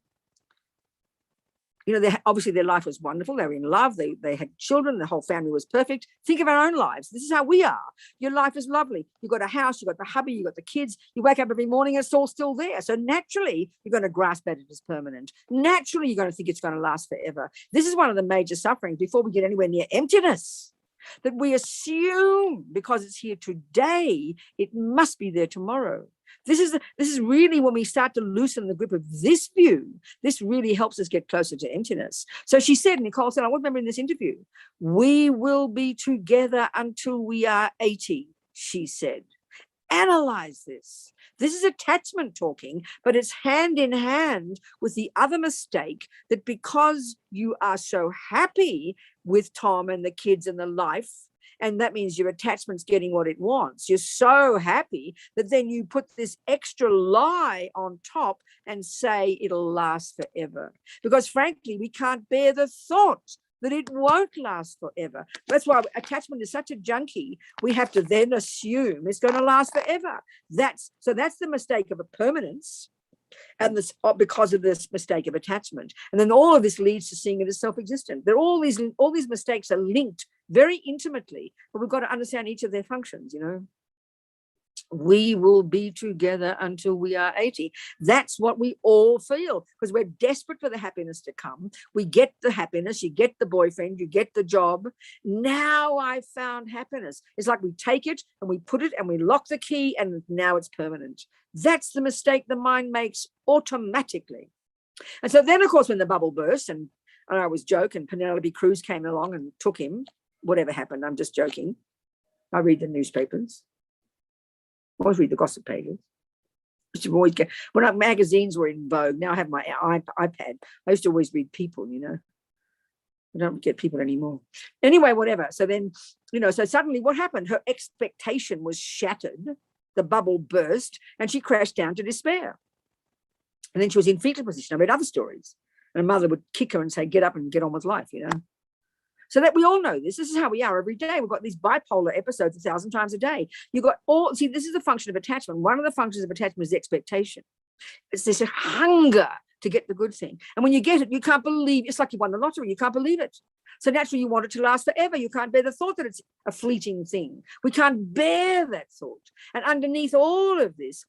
obviously their life was wonderful. They were in love. They had children. The whole family was perfect. Think of our own lives. This is how we are. Your life is lovely. You've got a house. You've got the hubby. You've got the kids. You wake up every morning and it's all still there. So naturally, you're going to grasp at it as permanent. Naturally, you're going to think it's going to last forever. This is one of the major sufferings before we get anywhere near emptiness, that we assume because it's here today, it must be there tomorrow. This is really when we start to loosen the grip of this view, this really helps us get closer to emptiness. So she said, Nicole said, I remember in this interview, we will be together until we are 80, she said. Analyze this. This is attachment talking, but it's hand in hand with the other mistake that because you are so happy with Tom and the kids and the life, and that means your attachment's getting what it wants. You're so happy that then you put this extra lie on top and say it'll last forever. Because frankly, we can't bear the thought that it won't last forever. That's why attachment is such a junkie. We have to then assume it's going to last forever. That's the mistake of a permanence. And this because of this mistake of attachment. And then all of this leads to seeing it as self-existent. All these mistakes are linked very intimately, but we've got to understand each of their functions, you know. We will be together until we are 80. That's what we all feel because we're desperate for the happiness to come. We get the happiness, you get the boyfriend, you get the job. Now I found happiness. It's like we take it and we put it and we lock the key and now it's permanent. That's the mistake the mind makes automatically. And so then, of course, when the bubble burst and I was joking, Penelope Cruz came along and took him. Whatever happened, I'm just joking. I read the newspapers. I always read the gossip pages. When magazines were in vogue, now I have my iPad. I used to always read People, you know. I don't get People anymore. Anyway, whatever. So then, you know, so suddenly what happened? Her expectation was shattered. The bubble burst and she crashed down to despair. And then she was in fetal position. I read other stories. And her mother would kick her and say, get up and get on with life, you know. So that we all know this. This is how we are every day. We've got these bipolar episodes 1,000 times a day. You've got see, this is the function of attachment. One of the functions of attachment is expectation. It's this hunger to get the good thing. And when you get it, you can't believe, it's like you won the lottery. You can't believe it. So naturally you want it to last forever. You can't bear the thought that it's a fleeting thing. We can't bear that thought. And underneath all of this,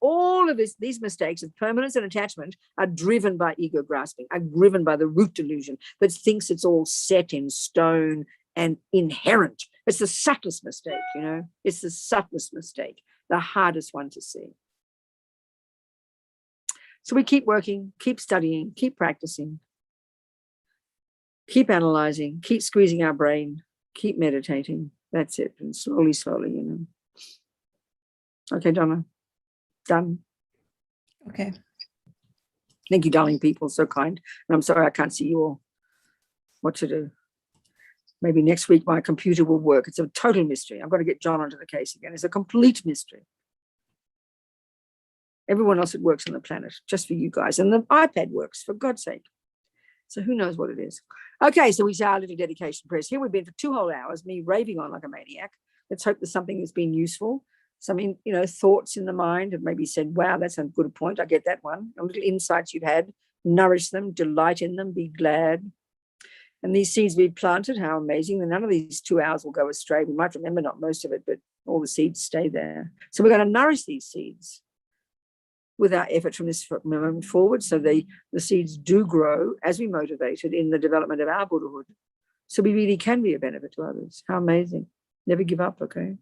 these mistakes of permanence and attachment are driven by ego grasping, are driven by the root delusion that thinks it's all set in stone and inherent. It's the subtlest mistake, you know. It's the subtlest mistake, the hardest one to see. So we keep working, keep studying, keep practicing. Keep analyzing, keep squeezing our brain, keep meditating. That's it. And slowly, you know. Okay, Donna. Done. Okay. Thank you, darling people. So kind. And I'm sorry I can't see you all. What to do? Maybe next week my computer will work. It's a total mystery. I've got to get John onto the case again. It's a complete mystery. Everyone else, it works on the planet, just for you guys. And the iPad works, for God's sake. So who knows what it is? Okay, so we say our little dedication prayers. Here we've been for 2 whole hours, me raving on like a maniac. Let's hope there's something that's been useful. Some, you know, thoughts in the mind have maybe said, wow, that's a good point. I get that one. A little insights you've had. Nourish them, delight in them, be glad. And these seeds we've planted, how amazing. And none of these 2 hours will go astray. We might remember not most of it, but all the seeds stay there. So we're going to nourish these seeds with our effort from this moment forward, so the seeds do grow as we motivated in the development of our Buddhahood. So we really can be a benefit to others. How amazing. Never give up, okay?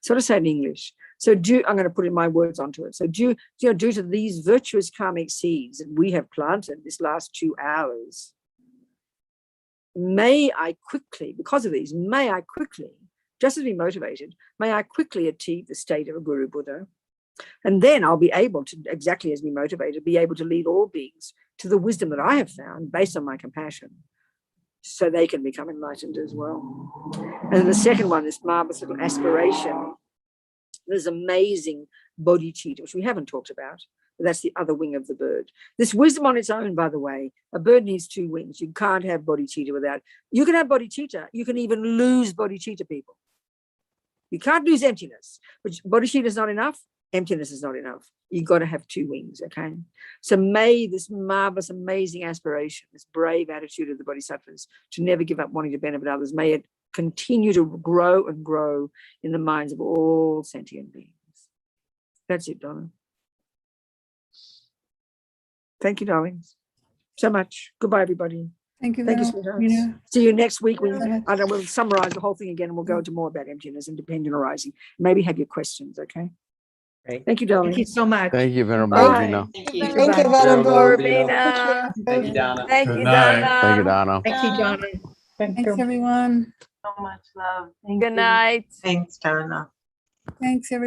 So to say in English. So I'm going to put in my words onto it. So due to these virtuous karmic seeds that we have planted this last 2 hours, may I quickly, because of these, just as we motivated, may I quickly achieve the state of a Guru Buddha. And then I'll be able to, exactly as we motivated, be able to lead all beings to the wisdom that I have found based on my compassion, so they can become enlightened as well. And then the second one, this marvelous little aspiration, this amazing bodhicitta, which we haven't talked about, but that's the other wing of the bird. This wisdom on its own, by the way, a bird needs 2 wings. You can't have bodhicitta without. You can have bodhicitta. You can even lose bodhicitta, people. You can't lose emptiness, but bodhicitta is not enough. Emptiness is not enough. You've got to have 2 wings, okay? So may this marvelous, amazing aspiration, this brave attitude of the bodhisattvas to never give up wanting to benefit others, may it continue to grow and grow in the minds of all sentient beings. That's it, Donna. Thank you, darlings, so much. Goodbye, everybody. Thank you. Thank you, sweethearts. See you next week. Yeah. We'll summarize the whole thing again and we'll go into more about emptiness and dependent arising. Maybe have your questions, okay? Thank you, darling. Thank you so much. Thank you, Venerable Bye. Robina. Thank you. Thank you, Bye. Venerable. Robina. Thank you, Donna. Thank Good you, night. Donna. Thank you, Donna. Thank you, Donna. Thanks, everyone. So much love. Thank Good you. night. Thanks, Donna. Thanks, everyone.